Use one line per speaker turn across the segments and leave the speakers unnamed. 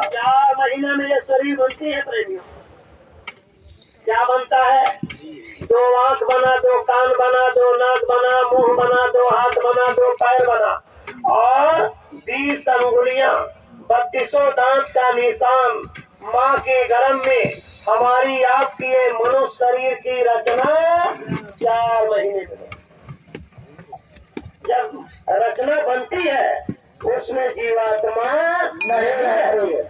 4 महीने में ये शरीर बनती है प्रेमियों। क्या बनता है? 2 आंख बना, 2 कान बना, 2 नाक बना, मुंह बना, 2 हाथ बना, 2 पैर बना और 20 अंगुलियां, 32 दांत का निशान। माँ के गर्भ में हमारी आपकी मनुष्य शरीर की रचना 4 महीने में। जब रचना बनती है उसमें जीवात्मा नहीं रही है।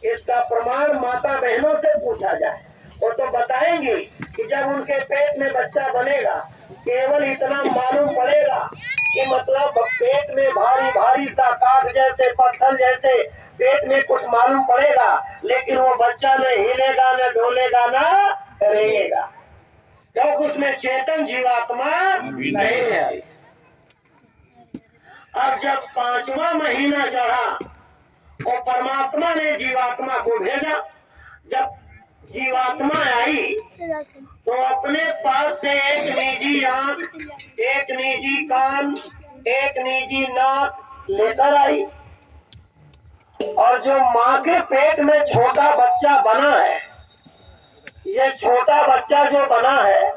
इसका प्रमाण माता बहनों से पूछा जाए, वो तो बताएंगे कि जब उनके पेट में बच्चा बनेगा केवल इतना मालूम पड़ेगा कि मतलब पेट में भारी भारी सा काट जैसे पत्थर जैसे पेट में कुछ मालूम पड़ेगा, लेकिन वो बच्चा न हिलेगा न डोलेगा न करेगा, क्योंकि उसमें चेतन जीवात्मा नहीं है। अब जब 5वां महीना चढ़ा और परमात्मा ने जीवात्मा को भेजा। जब जीवात्मा आई तो अपने पास से एक निजी आंख, एक निजी कान, एक निजी नाक लेकर आई। और जो माँ के पेट में छोटा बच्चा बना है, ये छोटा बच्चा जो बना है,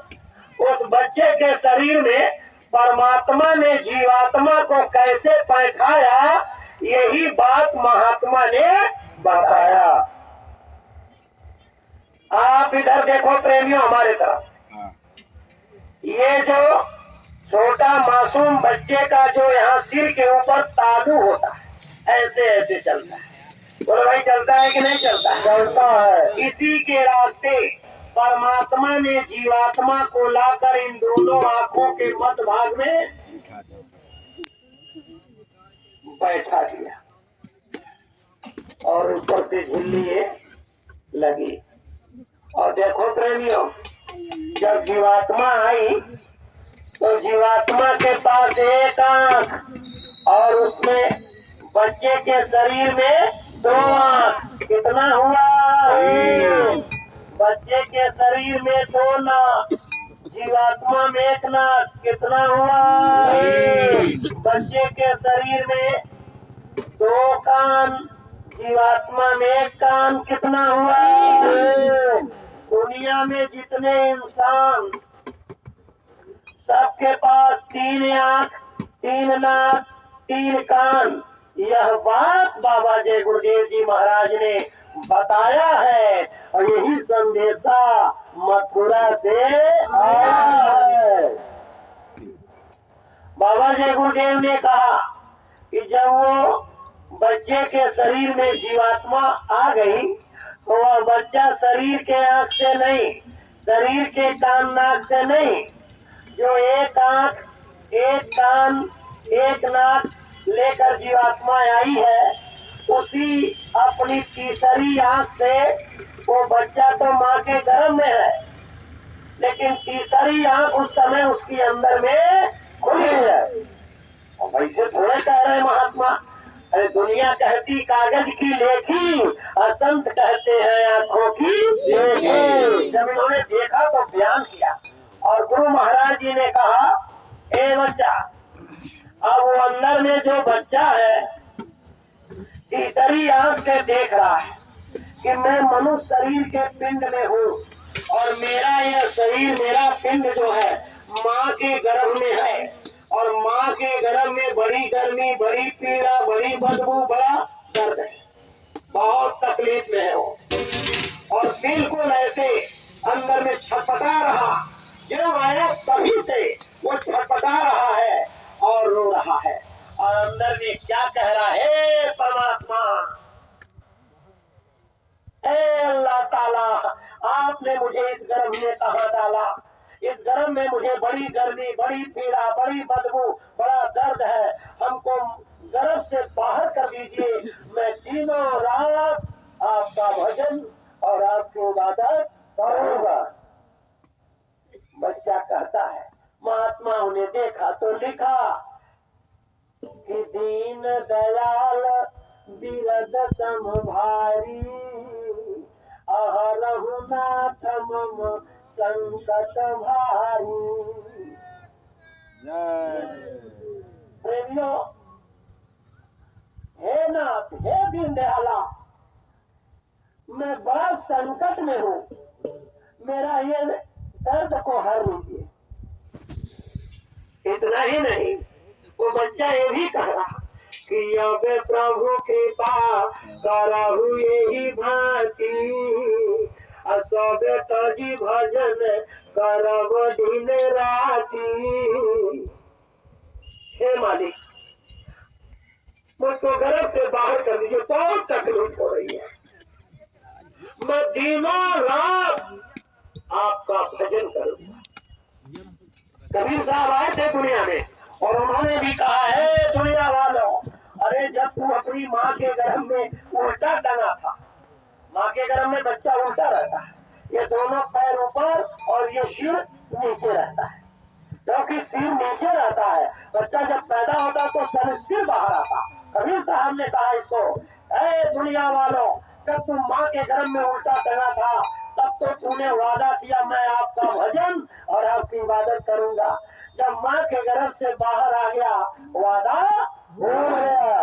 उस बच्चे के शरीर में परमात्मा ने जीवात्मा को कैसे बैठाया, यही बात महात्मा ने बताया। आप इधर देखो प्रेमियों हमारे तरफ, ये जो छोटा मासूम बच्चे का जो यहाँ सिर के ऊपर तालू होता है, ऐसे ऐसे चलता है। बोलो भाई चलता है कि नहीं चलता है? चलता है। इसी के रास्ते परमात्मा ने जीवात्मा को लाकर इन दोनों आंखों के मध्य भाग में बैठा दिया और ऊपर से झिल्ली लगी। और देखो प्रेमियों, जब जीवात्मा आई तो जीवात्मा के पास एक आंख और उसमें बच्चे के शरीर में 2 आंख। कितना हुआ? बच्चे के शरीर में 2 नाक, जीवात्मा में 1 नाक। कितना हुआ? बच्चे के शरीर में 2 कान, जीवात्मा में 1 कान। कितना हुआ? दुनिया में जितने इंसान सबके पास 3 आंख, 3 नाक, 3 कान। यह बात बाबा जय गुरुदेव जी महाराज ने बताया है और यही संदेशा मथुरा से आया है। बाबा जय गुरुदेव ने कहा कि जब वो बच्चे के शरीर में जीवात्मा आ गई तो वह बच्चा शरीर के आंख से नहीं, शरीर के कान नाक से नहीं, जो 1 आंख, 1 कान, 1 नाक लेकर जीवात्मा आई है, उसी अपनी तीसरी आंख से वो बच्चा तो माँ के गर्भ में है, लेकिन तीसरी आंख उस समय उसके अंदर में खुली है। और वैसे थोड़े कह रहे महात्मा, अरे दुनिया कहती कागज की लेखी, असंत कहते हैं आंखों की देखी। जब इन्होंने देखा तो बयान किया और गुरु महाराज जी ने कहा, ए बच्चा, अब वो अंदर में जो बच्चा है तीसरी आंख से देख रहा है कि मैं मनुष्य शरीर के पिंड में हूँ और मेरा यह शरीर, मेरा पिंड जो है माँ के गर्भ में है और माँ के गर्भ में बड़ी गर्मी, बड़ी पीड़ा, बड़ी बदबू, बड़ा दर्द है, बहुत तकलीफ में है वो। और बिल्कुल ऐसे अंदर में छटपटा रहा, जो आया तभी से वो छटपटा रहा है और रो रहा है। और अंदर में क्या कह रहा है परमात्मा, ए अल्लाह ताला, आपने मुझे इस गर्भ में कहाँ डाला? इस गर्भ में मुझे बड़ी गर्मी, बड़ी पीड़ा, बड़ी बदबू, बड़ा दर्द है, हमको गर्भ से बाहर कर दीजिए। मैं दिनों रात आपका भजन और आपकी इबादत करूंगा। बच्चा कहता है, महात्माओं ने देखा तो लिखा कि दीन दयाल बिरद सम भारी, अह रघुनाथ मम संकट भारी। प्रेमियों, हे नाथ, हे मैं बड़ा संकट में हूँ, मेरा ये दर्द को हर लीजिए। इतना ही नहीं, वो बच्चा ये भी कह रहा कि अब प्रभु कृपा करहु यही भांति, सब तजी भजन करब दिन राति। हे मालिक, मुझको गर्भ से बाहर कर दीजिए, बहुत तकलीफ हो रही है। मैं दिनों रात आपका भजन करूंगा। कबीर साहब आए थे दुनिया में और उन्होंने भी कहा है दुनिया वालों, अरे जब तू अपनी माँ के गर्भ में उल्टा टंगा था, माँ के गर्भ में बच्चा उल्टा रहता है, ये दोनों पैर ऊपर और ये सिर नीचे रहता है। क्योंकि सिर नीचे रहता है, बच्चा जब पैदा होता तो सिर बाहर आता। कबीर साहब ने कहा इसको, ऐ दुनिया वालों, जब तुम माँ के गर्भ में उल्टा टंगा था तब तो तूने वादा किया मैं आपका भजन और आपकी इबादत करूंगा। जब माँ के गर्भ से बाहर आ गया, वादा भूल गया।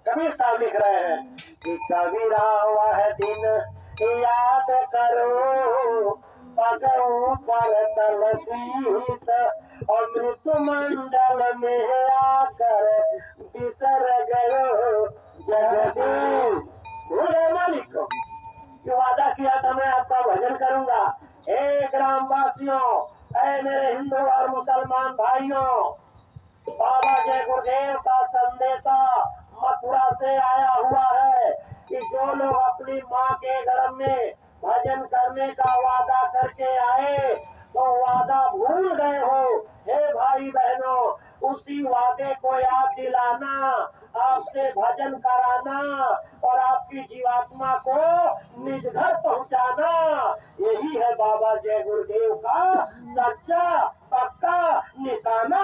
कबीर साहब लिख रहे हैं कि कबीरा वह दिन याद करो, पगों पर तलसीस और मृत्यु मंडल में आकर बिसर गयो जगदीश। भूले मालिक को जो वादा किया था मैं आपका भजन करूंगा। हे ग्रामवासियों, ऐ मेरे हिंदू और मुसलमान भाइयों, बाबा जय गुरुदेव का संदेशा मथुरा से आया हुआ है कि जो लोग अपनी माँ के गर्भ में भजन करने का वादा करके आए तो वादा भूल गए हो। हे भाई बहनों, उसी वादे को याद दिलाना, आपसे भजन कराना और आपकी जीवात्मा को निज घर पहुंचाना, यही है बाबा जय गुरुदेव का सच्चा पक्का निशाना।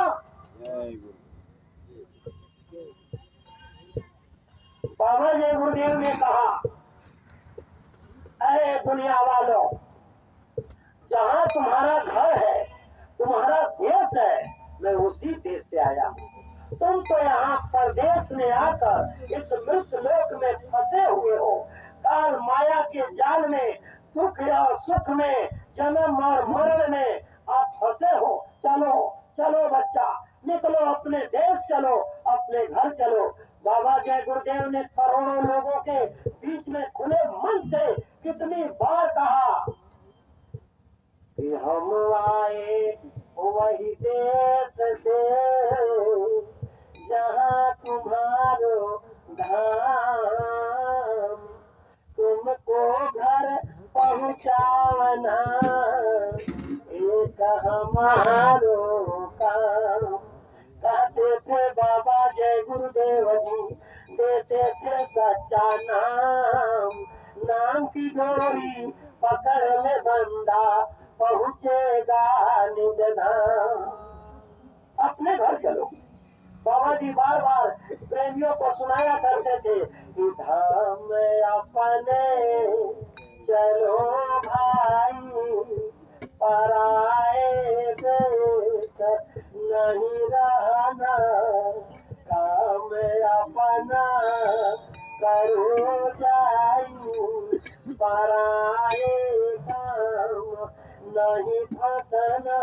बाबा जय गुरुदेव ने कहा, अरे दुनिया वालों, जहाँ तुम्हारा घर है, तुम्हारा देश है, मैं उसी देश से आया हूँ। तुम तो यहाँ परदेश में आकर इस मृत लोक में फंसे हुए हो। काल माया के जाल में, दुख और सुख में, जन्म और मरण में आप फंसे हो। चलो चलो बच्चा, निकलो, अपने देश चलो, अपने घर चलो। बाबा जय गुरुदेव ने करोड़ों लोगों के बीच में खुले मन से कितनी बार कहा कि हम आए वही देश से जहाँ तुम्हारो धाम, तुमको घर पहुँचावना एक हमारो काम। कहते थे बाबा जय गुरुदेव जी, देते थे सच्चा नाम, नाम की डोरी पकड़ ले बंदा पहुँचेगा निज धाम। अपने घर चलो। बाबा जी बार बार प्रेमियों को सुनाया करते थे कि धाम अपने चलो भाई, पराए देश नहीं रहना, काम अपना करो जाई, पराए काम नहीं फंसना,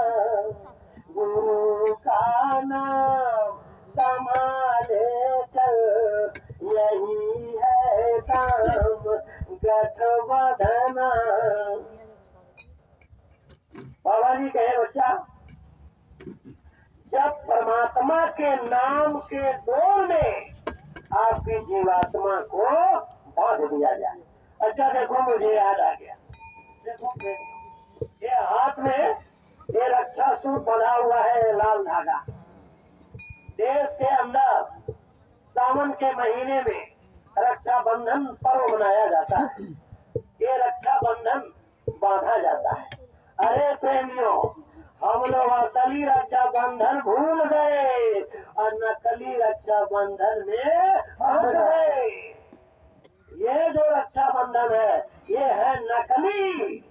गुरु का नाम संभाले चल, यही है काम गठबंधन। बाबा जी कहे, बच्चा, जब परमात्मा के नाम के डोर में आपकी जीवात्मा को बांध दिया जाए। अच्छा देखो, मुझे याद आ गया, देखो ये हाथ में ये रक्षा सूत्र बंधा हुआ है, लाल धागा। देश के अंदर सावन के महीने में रक्षाबंधन पर्व मनाया जाता है। ये रक्षाबंधन बांधा जाता है। अरे प्रेमियों, हम लोग असली रक्षाबंधन भूल गए और नकली रक्षाबंधन में फंस गए। ये जो रक्षाबंधन है ये है नकली।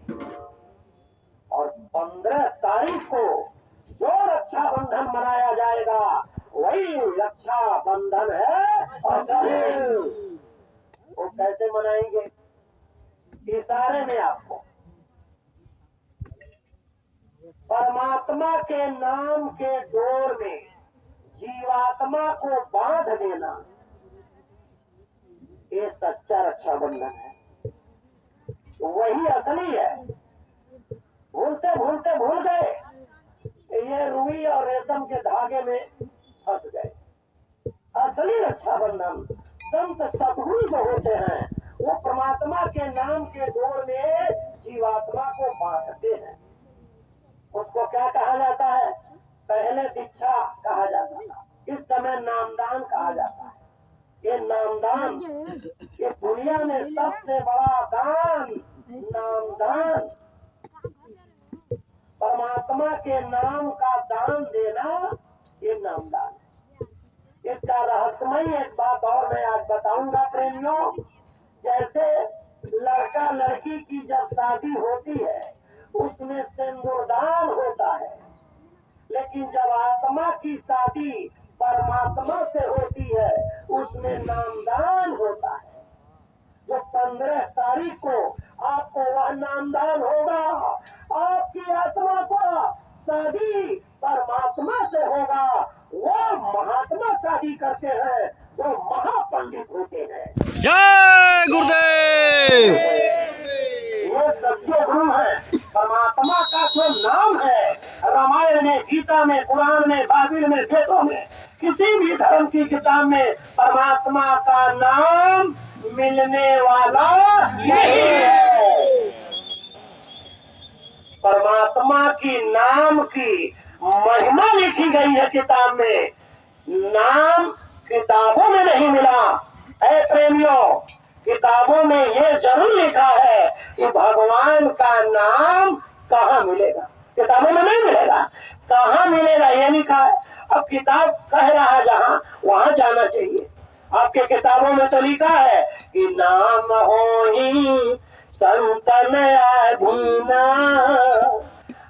और 15 तारीख को जो रक्षाबंधन मनाया जाएगा वही रक्षाबंधन है असली। वो कैसे मनाएंगे? इशारे में आपको परमात्मा के नाम के डोर में जीवात्मा को बांध देना, ये सच्चा रक्षाबंधन है, वही असली है। भूलते भूलते भूल गए, ये रुई और रेशम के धागे में फंस गए। असली रक्षाबंधन संत सद्गुरु जो होते हैं वो परमात्मा के नाम के डोर में जीवात्मा को बांधते हैं। उसको क्या कहा जाता है? पहले दीक्षा कहा जाता था, इस समय नामदान कहा जाता है। ये नामदान, ये दुनिया में सबसे बड़ा दान नामदान, परमात्मा के नाम का दान देना, ये नामदान है। इसका रहस्यमय एक बात और मैं आज बताऊंगा प्रेमियों। जैसे लड़का लड़की की जब शादी होती है उसमें सिंदूरदान होता है, लेकिन जब आत्मा की शादी परमात्मा से होती है उसमें नामदान होता है। जो 15 तारीख को आपको वह नामदान होगा, आपकी आत्मा को शादी परमात्मा से होगा। वो महात्मा शादी करते हैं, वो महापंडित होते हैं।
जय गुरुदेव।
ये सच्चे गुरु है। परमात्मा का जो नाम है, रामायण में, गीता में, कुरान में, बाइबल में, वेदों में, किसी भी धर्म की किताब में परमात्मा का नाम मिलने वाला नहीं है। परमात्मा की नाम की महिमा लिखी गई है किताब में, नाम किताबों में नहीं मिला है प्रेमियों। किताबों में ये जरूर लिखा है कि भगवान का नाम कहाँ मिलेगा, किताबों में नहीं मिलेगा, कहाँ मिलेगा ये लिखा है। अब किताब कह रहा है जहाँ, वहां जाना चाहिए। आपके किताबों में तो लिखा है कि नाम हो ही संतन अधीना,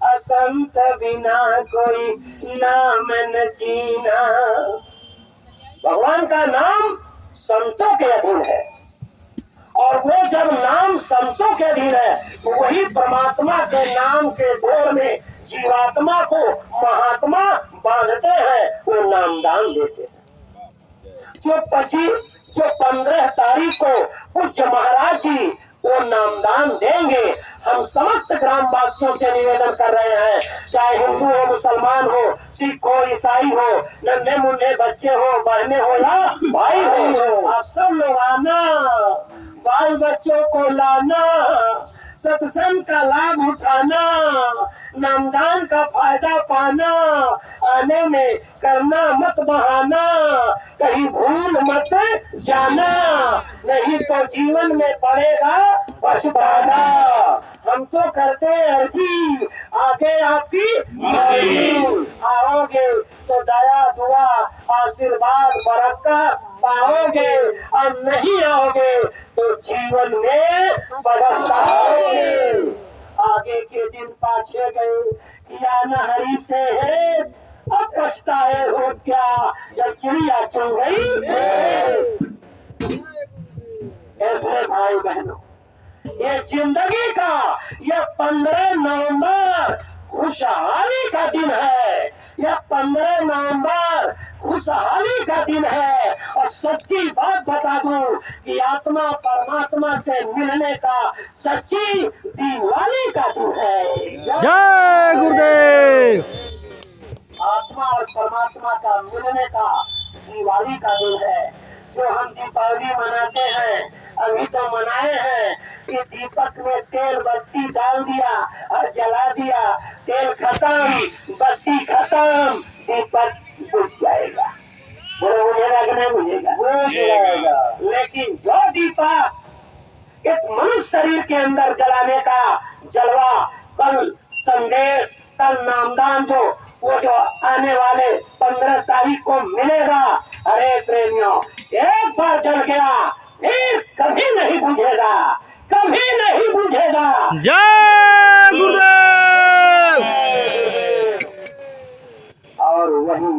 असंत बिना कोई नाम न जीना। भगवान का नाम संतों के अधीन है, और वो जब नाम संतों के अधीन है तो वही परमात्मा के नाम के डोर में जीवात्मा को महात्मा बांधते हैं, वो नामदान देते हैं। जो 15 तारीख को पूज्य महाराज जी वो नामदान देंगे। हम समस्त ग्रामवासियों से निवेदन कर रहे हैं, चाहे हिंदू हो, मुसलमान हो, सिख हो, ईसाई हो, नन्हे मुन्ने बच्चे हो, बहने हो या भाई हो, आप सब लोग आना, बाल बच्चों को लाना, सत्संग का लाभ उठाना, नामदान का फायदा पाना, आने में करना मत बहाना, कहीं भूल मत जाना, नहीं तो जीवन में पड़ेगा पछताना। हम तो करते अर्जी, आगे आपकी मर्जी। आओगे तो दया दुआ आशीर्वाद बरकत पाओगे, और नहीं आओगे तो जीवन में पछताओगे। आगे के दिन पाछे गए, किया न हरी से है, अब पछताए हो क्या, जब चिड़िया चुन गई। ऐसे भाई बहनों, ये जिंदगी का ये 15 नवंबर खुशहाली का दिन है। यह 15 नवंबर खुशहाली का दिन है। और सच्ची बात बता दूं कि आत्मा परमात्मा से मिलने का सच्ची दिवाली का दिन है।
जय गुरुदेव।
आत्मा और परमात्मा का मिलने का दिवाली का दिन है। जो हम दीपावली मनाते हैं, अभी तो मनाए हैं कि दीपक में तेल बत्ती डाल दिया और जला दिया, तेल खत्म, बत्ती खत्म, दीपक बुझ जाएगा। बोलो बुझेगा कि नहीं बुझेगा? बुझ जाएगा। लेकिन जो दीपक एक मनुष्य शरीर के अंदर जलाने का जलवा, कल संदेश, कल नामदान, वो जो आने वाले 15 तारीख को मिलेगा, अरे प्रेमियों, एक बार जल गया फिर कभी नहीं बुझेगा, कभी नहीं बुझेगा।
जय गुरुदेव।
और वही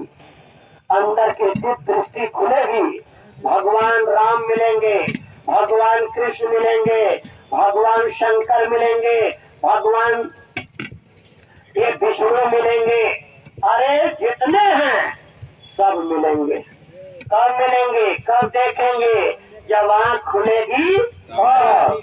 अंदर के दिव्य दृष्टि खुलेगी, भगवान राम मिलेंगे, भगवान कृष्ण मिलेंगे, भगवान शंकर मिलेंगे, भगवान ये विष्णु मिलेंगे, अरे जितने हैं सब मिलेंगे। कब मिलेंगे, कब देखेंगे? जब आँख खुलेगी और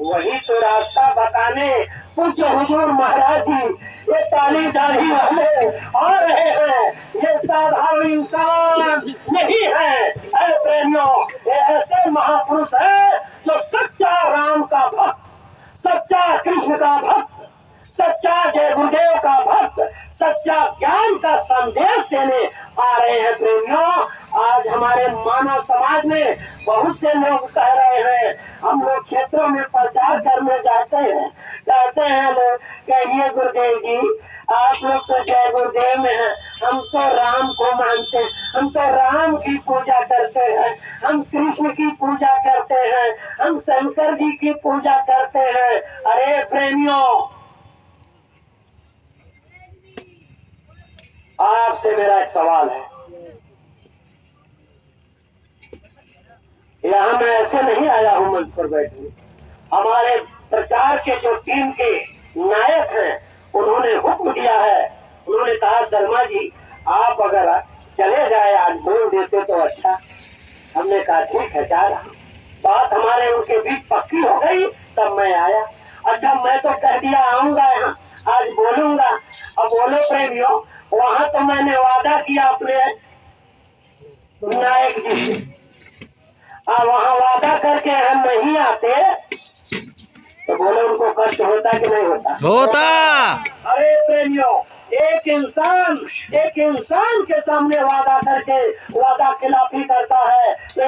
वही तो रास्ता बताने पूज्य हुजूर महाराज जी ये ताली दाढ़ी वाले आ रहे हैं। ये साधारण इंसान नहीं है ऐ प्रेमियों, ये ऐसे महापुरुष है जो सच्चा राम का भक्त, सच्चा कृष्ण का भक्त, सच्चा जय गुरुदेव का भक्त, सच्चा ज्ञान का संदेश देने आ रहे हैं। प्रेमियों, आज हमारे मानव समाज में बहुत से लोग कह रहे हैं, हम लोग क्षेत्रों में प्रचार करने जाते हैं, कहते हैं लोग कहिए गुरुदेव जी आप लोग तो जय गुरुदेव में हैं, हम तो राम को मानते हैं, हम तो राम की पूजा करते हैं, हम कृष्ण की पूजा करते हैं, हम शंकर जी की पूजा करते हैं। अरे प्रेमियों, आपसे मेरा एक सवाल है, यहाँ मैं ऐसे नहीं आया हूँ मंच पर बैठने। हमारे प्रचार के जो टीम के नायक हैं उन्होंने हुक्म दिया है, उन्होंने कहा शर्मा जी आप अगर चले जाए आज बोल देते तो अच्छा। हमने कहा ठीक है जा रहा। बात हमारे उनके बीच पक्की हो गई तब मैं आया। अच्छा मैं तो कह दिया आऊंगा यहाँ, आज बोलूंगा। अब बोलो प्रेमियों, वहां तो मैंने वादा किया अपने नायक जी से, अब वहां वादा करके हम नहीं आते तो बोलो उनको कष्ट होता कि नहीं होता?
होता।
अरे प्रेमियों, एक इंसान के सामने वादा करके वादा खिलाफी करता है तो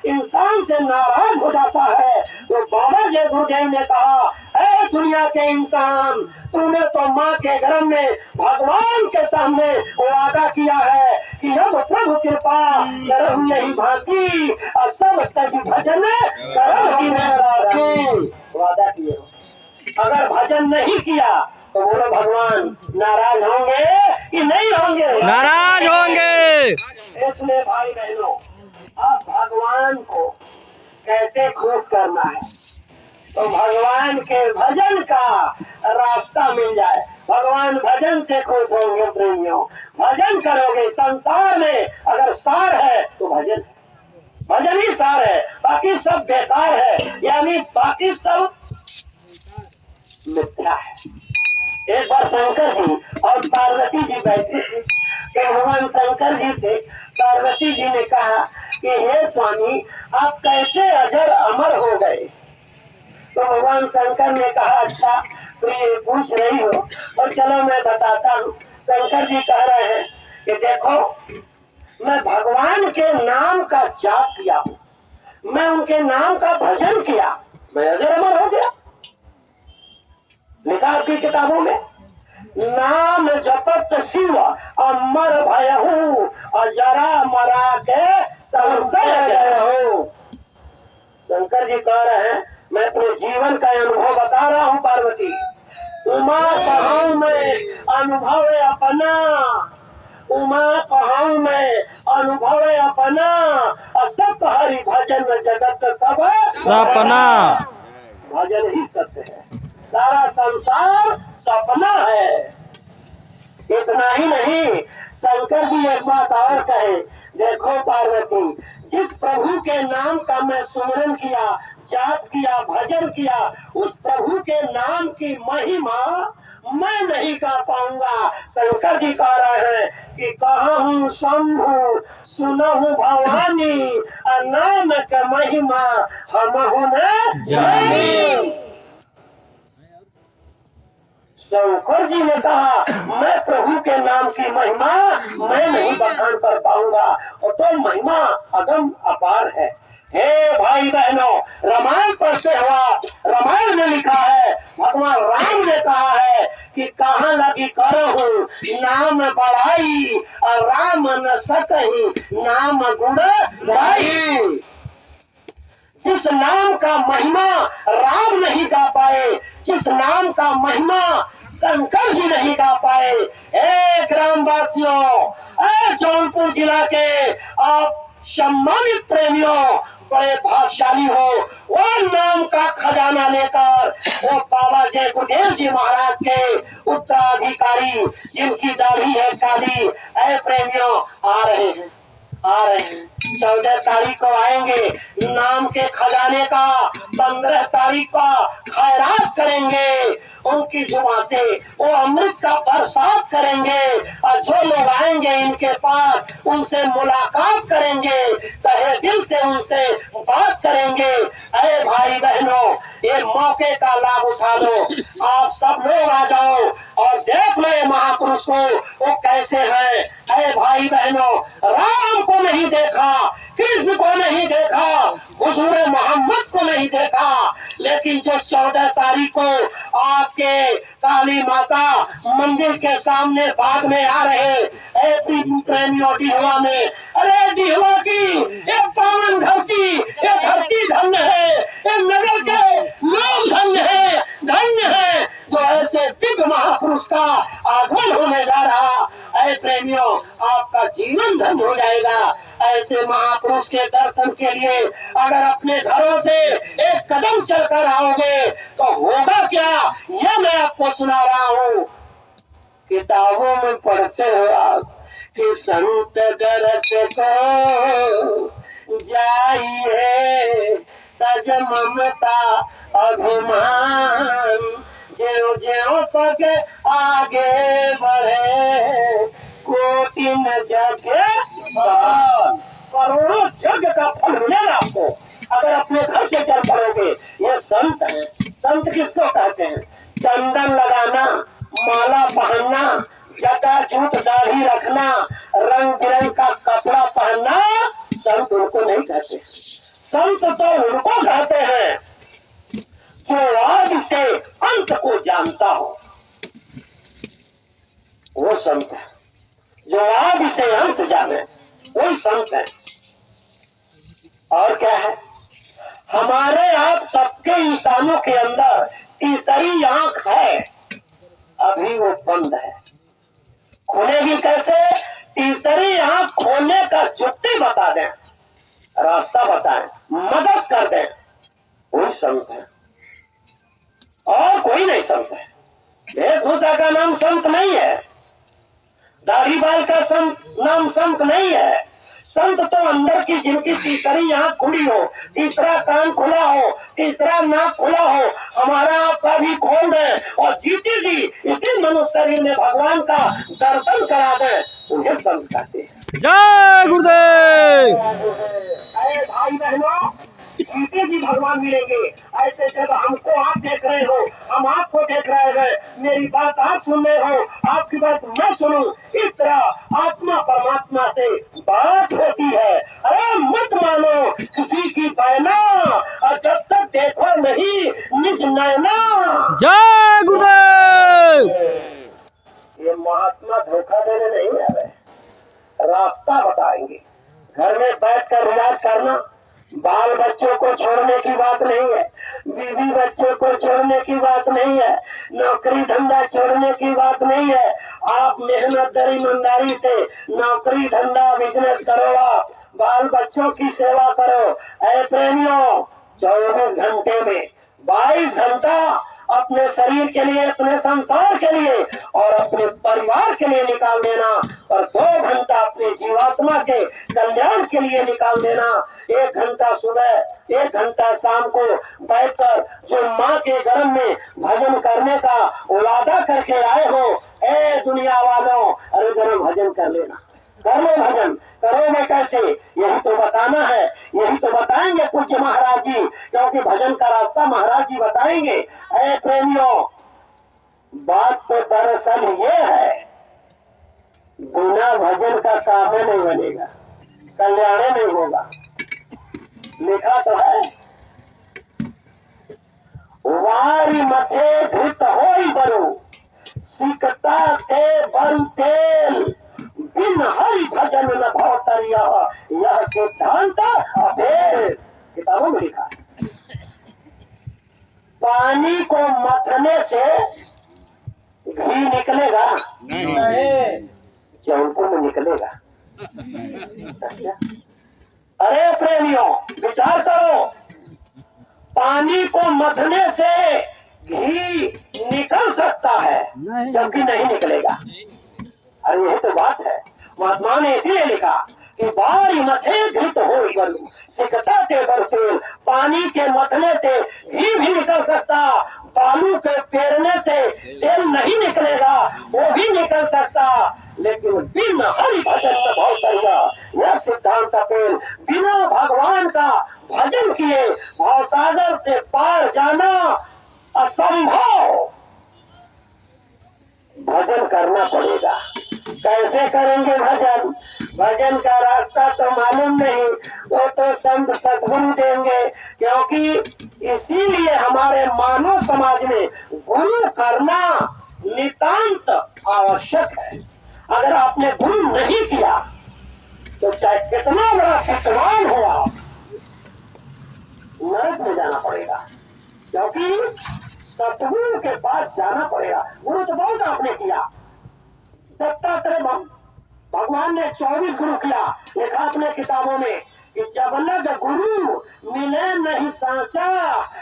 इंसान से नाराज हो जाता है। तो बाबा जय गुरुदेव ने कहा ऐ दुनिया के इंसान, तूने तो माँ के गर्भ में भगवान के सामने वादा किया है कि अब प्रभु कृपा करहु यही भांति सब तज भजन करम की राखी। वादा किए, अगर भजन नहीं किया तो बोलो भगवान नाराज होंगे कि नहीं होंगे?
नाराज होंगे।
इसलिए भाई बहनों, अब भगवान को कैसे खुश करना है तो भगवान के भजन का रास्ता मिल जाए। भगवान भजन से खुश होंगे प्रेमियों। भजन करोगे, संसार में अगर सार है तो भजन है, भजन ही सार है, बाकी सब बेकार है, यानी बाकी सब मिथ्या है। एक बार शंकर जी और पार्वती जी बैठे थे, तो भगवान शंकर जी थे, पार्वती जी ने कहा कि हे स्वामी आप कैसे अजर अमर हो गए? तो भगवान शंकर ने कहा अच्छा तो ये पूछ रही हो और चलो मैं बताता हूँ। शंकर जी कह रहे हैं कि देखो मैं भगवान के नाम का जाप किया हूँ, मैं उनके नाम का भजन किया, मैं अजर अमर हो गया। लिखा आपकी किताबों में, नाम जपत शिव अमर भयहु और जरा मरा के संशय गयहु। शंकर जी कह रहे हैं मैं अपने जीवन का अनुभव बता रहा हूँ पार्वती। उमा कहाऊं मैं अनुभव अपना, उमा कहाऊं मैं अनुभव अपना, असत हरि भजन जगत सब
सपना।
भजन ही सत्य है, सारा संसार सपना है। इतना ही नहीं, शंकर जी एक बात और कहे, देखो पार्वती जिस प्रभु के नाम का मैं सुमरन किया, जाप किया, भजन किया, उस प्रभु के नाम की महिमा मैं नहीं गा पाऊंगा। शंकर जी कह रहे हैं कि कहूँ शंभु सुनहु भवानी, नाम का महिमा हमहु न जानी। शंकर जी ने कहा मैं प्रभु के नाम की महिमा मैं नहीं बखान कर पाऊंगा, और तो महिमा अगम अपार है। हे भाई बहनों, रामायण पढ़ते हुआ, रामायण में लिखा है, भगवान राम ने कहा है कि कहाँ लगी करहूं नाम बढ़ाई, और राम न सकही नाम गुण गाई। जिस नाम का महिमा राम नहीं गा पाए, जिस नाम का महिमा शंकर जी नहीं गा पाए, हे ग्रामवासियों, जौनपुर जिला के आप सम्मानित प्रेमियों, बड़े भाग्यशाली हो। वो नाम नाम का खजाना लेकर वो बाबा जय गुरुदेव जी महाराज के उत्तराधिकारी जिनकी दाढ़ी है काली, ऐ प्रेमियों आ रहे हैं, आ रहे हैं। 14 तारीख को आएंगे, नाम के खजाने का 15 तारीख का खैरात करेंगे, उनकी जुबान से वो अमृत का बरसात करेंगे और जो लोग आएंगे इनके पास उनसे मुलाकात करेंगे, तहे दिल से उनसे बात करेंगे। अरे भाई बहनों, ये मौके का लाभ उठा लो, आप सब लोग आ जाओ और देख लो ये महापुरुष को वो कैसे हैं। अरे भाई बहनों, राम को नहीं देखा, कृष्ण को नहीं देखा, हुजूर मोहम्मद को नहीं देखा, लेकिन जो 14 तारीख को आपके काली माता मंदिर के सामने बाग में आ रहे प्रेमियों डिहवा में, अरे डिहवा की ये पावन धरती, ये धरती धन्य है, ये नगर के लोग धन्य है, धन्य है जो ऐसे दिव्य महापुरुष का आगमन होने जा रहा। ऐ प्रेमियों, आपका जीवन धन्य हो जाएगा। ऐसे महापुरुष के दर्शन के लिए अगर अपने घरों से एक कदम चलकर आओगे तो होगा क्या, यह मैं आपको सुना रहा हूँ। किताबों में पढ़ते हो आप कि संत दरस को जाइए, तज ममता अभिमान, ज्यों ज्यों पग आगे बढ़े, कोटि न जगे करोड़ों यज्ञ का फल मिलेगा आपको अगर अपने घर से चल पड़ोगे। ये संत है। संत किसको कहते हैं? चंदन लगाना, माला पहनना, जटा जूत दाढ़ी रखना, रंग बिरंग का कपड़ा पहनना, संत उनको नहीं कहते। संत तो उनको कहते हैं जो आदि से अंत को जानता हो, वो संत है। जो आदि से अंत जाने वो संत है। और क्या है? हमारे आप सबके इंसानों के अंदर तीसरी आंख है, अभी वो बंद है। खुलेगी कैसे? तीसरी आंख खोलने का जुक्ति बता दें, रास्ता बताएं, मदद कर दें, वही संत है और कोई नहीं संत है। वेशभूषा का नाम संत नहीं है, दाढ़ी बाल का नाम संत नहीं है। संत तो अंदर की जिनकी तीसरी आंख खुली हो, तीसरा कान खुला हो, तीसरा नाक खुला हो, हमारा आपका भी खोल दे और जीती जी इसी मनुष्य शरीर में भगवान का दर्शन करा दे, उन्हें संत कहते हैं।
जय गुरुदेव।
अरे भाई बहनों, जीते भी भगवान मिलेंगे। ऐसे जब हमको आप देख रहे हो, हम आपको देख रहे हैं, मेरी बात आप सुन रहे हो, आपकी बात मैं सुनूं, इस तरह आत्मा परमात्मा से बात होती है। अरे मत मानो किसी की बहना, और जब तक देखो नहीं निज नैना।
जय गुरुदेव।
ये महात्मा धोखा देने नहीं आ रहे, रास्ता बताएंगे। घर में बैठकर रियाज करना, बाल बच्चों को छोड़ने की बात नहीं है, बीवी बच्चों को छोड़ने की बात नहीं है, नौकरी धंधा छोड़ने की बात नहीं है। आप मेहनत दर ईमानदारी से नौकरी धंधा बिजनेस करो, आप बाल बच्चों की सेवा करो। ऐ प्रेमियों, 24 घंटे में 22 घंटा अपने शरीर के लिए, अपने संसार के लिए और अपने परिवार के लिए निकाल देना, और 2 घंटा अपने जीवात्मा के कल्याण के लिए निकाल देना। 1 घंटा सुबह, 1 घंटा शाम को बैठकर जो माँ के गर्भ में भजन करने का वादा करके आए हो, ए दुनिया वालों, अरे जरा भजन कर लेना। कर लो भजन। करोगे कैसे? यही तो बताना है, यही तो बताएंगे पूज्य महाराज जी, क्योंकि भजन का रास्ता महाराज जी बताएंगे। ऐ प्रेमियों, बात तो दरअसल ये है, बिना भजन का काम नहीं बनेगा, कल्याण नहीं होगा। लिखा तो है, वारी मथे धृत होई बरु, सिकता के बरु तेल, बिन हरि भजन न भवतरिया, यह सिद्धांत अभेद। किताबों में लिखा है। पानी को मथने से घी निकलेगा नहीं, जौनपुर में निकलेगा। अरे प्रेमियों, विचार करो, पानी को मथने से घी निकल सकता है, जबकि नहीं निकलेगा। अरे यही तो बात है। महात्मा ने इसीलिए लिखा कि बारी मथे घृत हो बलु सिकता ते बरतेल। पानी के मथने से घी भी निकल सकता, बालू के पेरने से तेल नहीं निकलेगा, वो भी निकल सकता, लेकिन बिना हरि भजन में भाव करिया, यह सिद्धांत पेल। बिना भगवान का भजन किए भवसागर से पार जाना असंभव। भजन करना पड़ेगा। कैसे करेंगे भजन? भजन का रास्ता तो मालूम नहीं, वो तो संत सद्गुरु देंगे। क्योंकि इसीलिए हमारे मानव समाज में गुरु करना नितांत आवश्यक है। अगर आपने गुरु नहीं किया तो चाहे कितना बड़ा सत्सवान हो आप, नरक में जाना पड़ेगा। क्योंकि सतगुरु के पास जाना पड़ेगा। गुरु तो बहुत आपने किया, दत्तात्रेय भगवान ने 24 गुरु किया। लिखा अपने किताबों में कि जब लग गुरु मिले नहीं सांचा,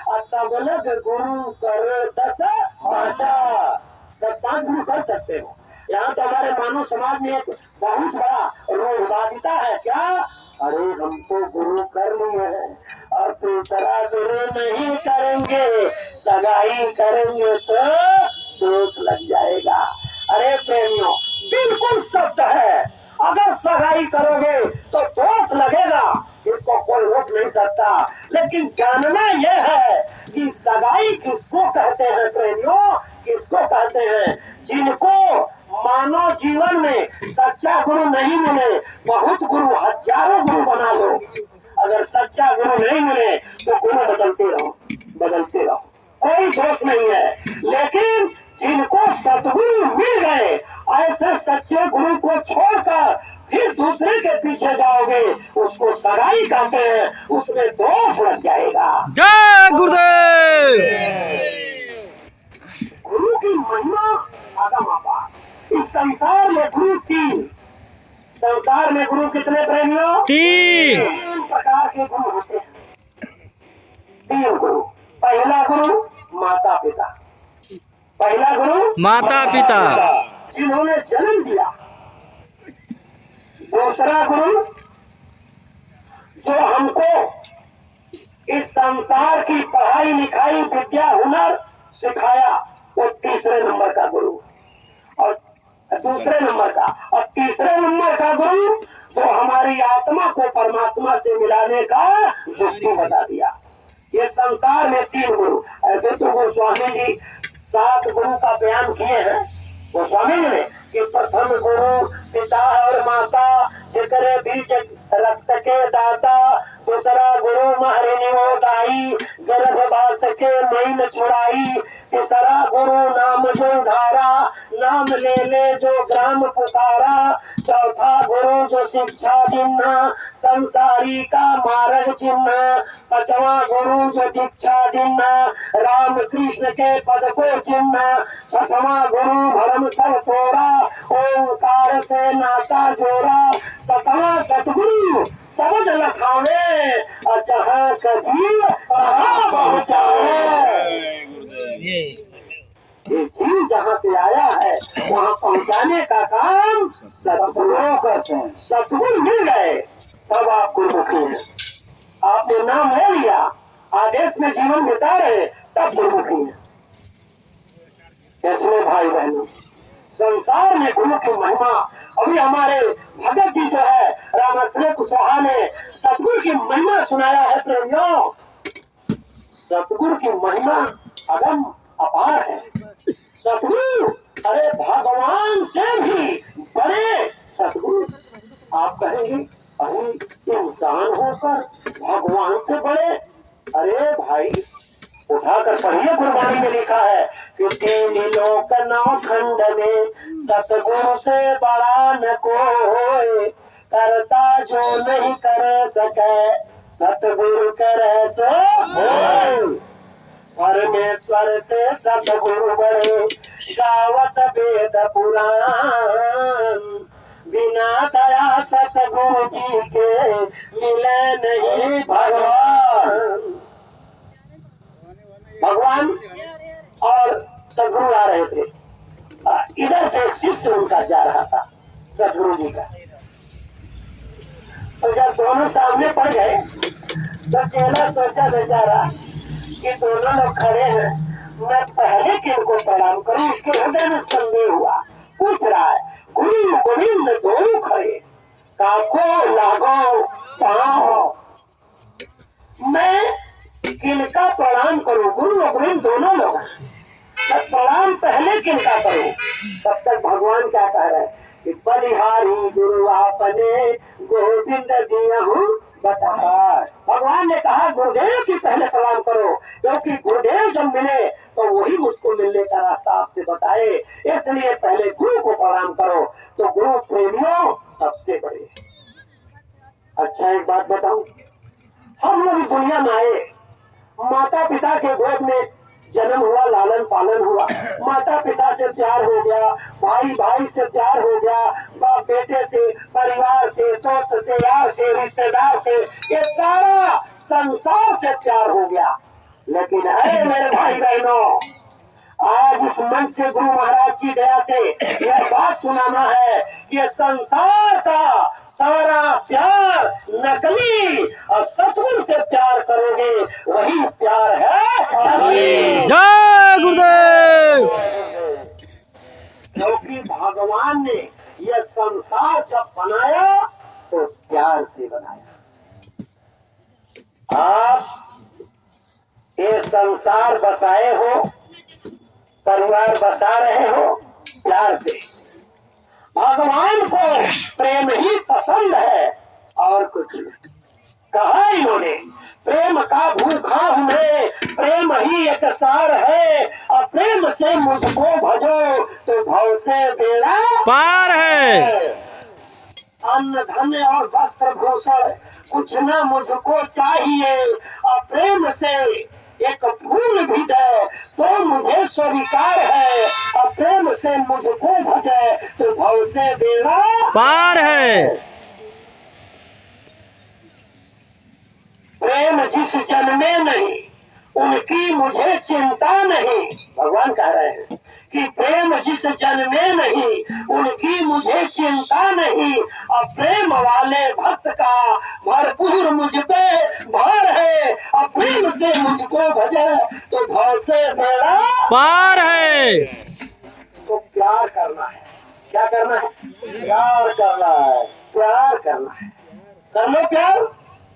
और तब लग गुरु करे 10 पांचा। 10-5 गुरु कर सकते हो। यहाँ तो हमारे मानव समाज में एक बहुत बड़ा रूढ़िवादिता है। क्या? अरे हम तो गुरु कर लिए हैं और दूसरा गुरु नहीं करेंगे, सगाई करेंगे तो दोष लग जाएगा। अरे प्रेमियों, बिल्कुल सत्य है। अगर सगाई करोगे तो दोष लगेगा, इसको कोई रोक नहीं सकता। लेकिन जानना यह है कि सगाई किसको कहते हैं प्रेमियों? किसको कहते हैं? जिनको मानव जीवन में सच्चा गुरु नहीं मिले, बहुत गुरु, हजारों गुरु बना लो, अगर सच्चा गुरु नहीं मिले तो गुरु बदलते रहो, बदलते रहो, कोई दोष नहीं है। लेकिन जिनको सतगुरु मिल गए, ऐसे सच्चे गुरु को छोड़कर फिर दूसरे के पीछे जाओगे, उसको सगाई कहते हैं, उसमें दोष लग जाएगा।
जय गुरुदेव।
गुरु की महिमा आगम अपार। इस संसार में गुरु 3। संसार में गुरु कितने प्रेमियों?
3
प्रकार के गुरु होते हैं। 3 गुरु। पहला गुरु माता पिता। पहला गुरु
माता पिता
जिन्होंने जन्म दिया। दूसरा गुरु जो हमको इस संसार की पढ़ाई लिखाई विद्या हुनर सिखाया, वो तीसरे नंबर का गुरु। और दूसरे नंबर का और तीसरे नंबर का गुरु जो हमारी आत्मा को परमात्मा से मिलाने का युक्ति बता दिया। ये संसार में 3 गुरु। ऐसे तो गोस्वामी जी 7 गुरु का बयान किए हैं गोस्वामी जी ने कि प्रथम गुरु पिता और माता, जिकरे बीच रक्त के दाता। दूसरा गुरु महरिणी दाई, गर्भवास के मैन छुड़ाई। तीसरा गुरु नाम जो धारा, नाम ले ले जो ग्राम पुकारा। चौथा गुरु जो शिक्षा चिन्ह, संसारी का मार्ग चिन्ह। पांचवा गुरु जो दीक्षा चिन्ह, राम कृष्ण के पद को चिन्ह। छठवां गुरु भरम सब तोड़ा, ओंकार से नाता जोड़ा। सतवां सतगुरु सबद लखावे, और जहाँ का जीव वहाँ पहुँचावे। ये जीव जहाँ से आया है वहाँ पहुँचाने का काम सतगुरु करते हैं। सतगुरु मिल गए तब आप गुरुमुखी हैं। आपने नाम ले लिया, आदेश में जीवन बिता रहे, तब गुरुमुखी हैं। इसमें भाई बहनों, संसार में गुरु की महिमा, अभी हमारे भगत जी जो है रामचंद्र कुशवाहा ने सतगुरु की महिमा सुनाया है प्रेमियों। सतगुरु की महिमा अगम अपार है। सतगुरु, अरे भगवान से भी बड़े सतगुरु। आप कहेंगे अरे इंसान होकर भगवान से बड़े? अरे भाई उठाकर पढ़िए, गुरबाणी में लिखा है कि 3 लोक 9 खंड में सतगुरु से बड़ा न कोई। करता जो नहीं कर सके, सतगुरु करे सो होय। परमेश्वर से सतगुरु बड़े, गावत वेद पुराण। बिना दया सतगुरु जी के मिले नहीं भगवान। भगवान और सदगुरु आ रहे थे। इधर से शिष्य उनका जा रहा था सदगुरु जी का। तो जब दोनों सामने पड़ गए तो चेला सोचा बेचारा कि दोनों लोग खड़े हैं, मैं पहले किनको प्रणाम करूं। उसके हृदय में संदेह हुआ। पूछ रहा है, गुरु गोविंद दोनों खड़े, काको लागो पाओ, मैं किनका प्रणाम करूं? गुरु और गोविंद दोनों लोग हैं, मैं प्रणाम पहले किनका करूं? तब तक भगवान क्या कह रहे हैं कि बलिहारी गुरु आपने गोविंद दिया हूँ बता। भगवान ने कहा गुरुदेव की पहले प्रणाम करो, क्योंकि गुरुदेव जब मिले तो वही मुझको मिलने का रास्ता आपसे बताए, इसलिए पहले गुरु को प्रणाम करो। तो गुरु प्रेमियों सबसे बड़े। अच्छा एक बात बताऊं, हम लोग दुनिया में आए, माता पिता के गोद में जन्म हुआ, लालन पालन हुआ, माता पिता से प्यार हो गया, भाई भाई से प्यार हो गया, बाप बेटे से, परिवार से, दोस्त से, यार से, रिश्तेदार से, ये सारा संसार से प्यार हो गया। लेकिन है मेरे भाई बहनों, आज इस मंच से गुरु महाराज की दया से यह बात सुनाना है कि संसार का सारा प्यार नकली, और सतगुरु से प्यार करोगे वही प्यार है असली।
जय गुरुदेव।
क्योंकि भगवान ने यह संसार जब बनाया तो प्यार से बनाया। आप ये संसार बसाए हो, परिवार बसा रहे हो प्यार से। भगवान को प्रेम ही पसंद है और कुछ नहीं। कहा इन्होंने, प्रेम का भूखा हूँ मैं, प्रेम ही एक सार है, और प्रेम से मुझको भजो तो भव से बेड़ा
पार है।
अन्न धन और वस्त्र भूषण कुछ न मुझको चाहिए, और प्रेम से एक फूल भी दे तो मुझे स्वीकार है, और प्रेम से मुझको भजे तो भव से बेड़ा
पार है।
प्रेम जिस जन में नहीं उनकी मुझे चिंता नहीं। भगवान कह रहे हैं कि प्रेम जिस जन में नहीं उनकी मुझे चिंता नहीं, और प्रेम वाले भक्त का भरपूर मुझ पे भार है, और प्रेम से मुझको भजे तो भव से बेड़ा
पार है।
तो प्यार करना है। क्या करना है? प्यार करना है। प्यार करना है। कर लो प्यार,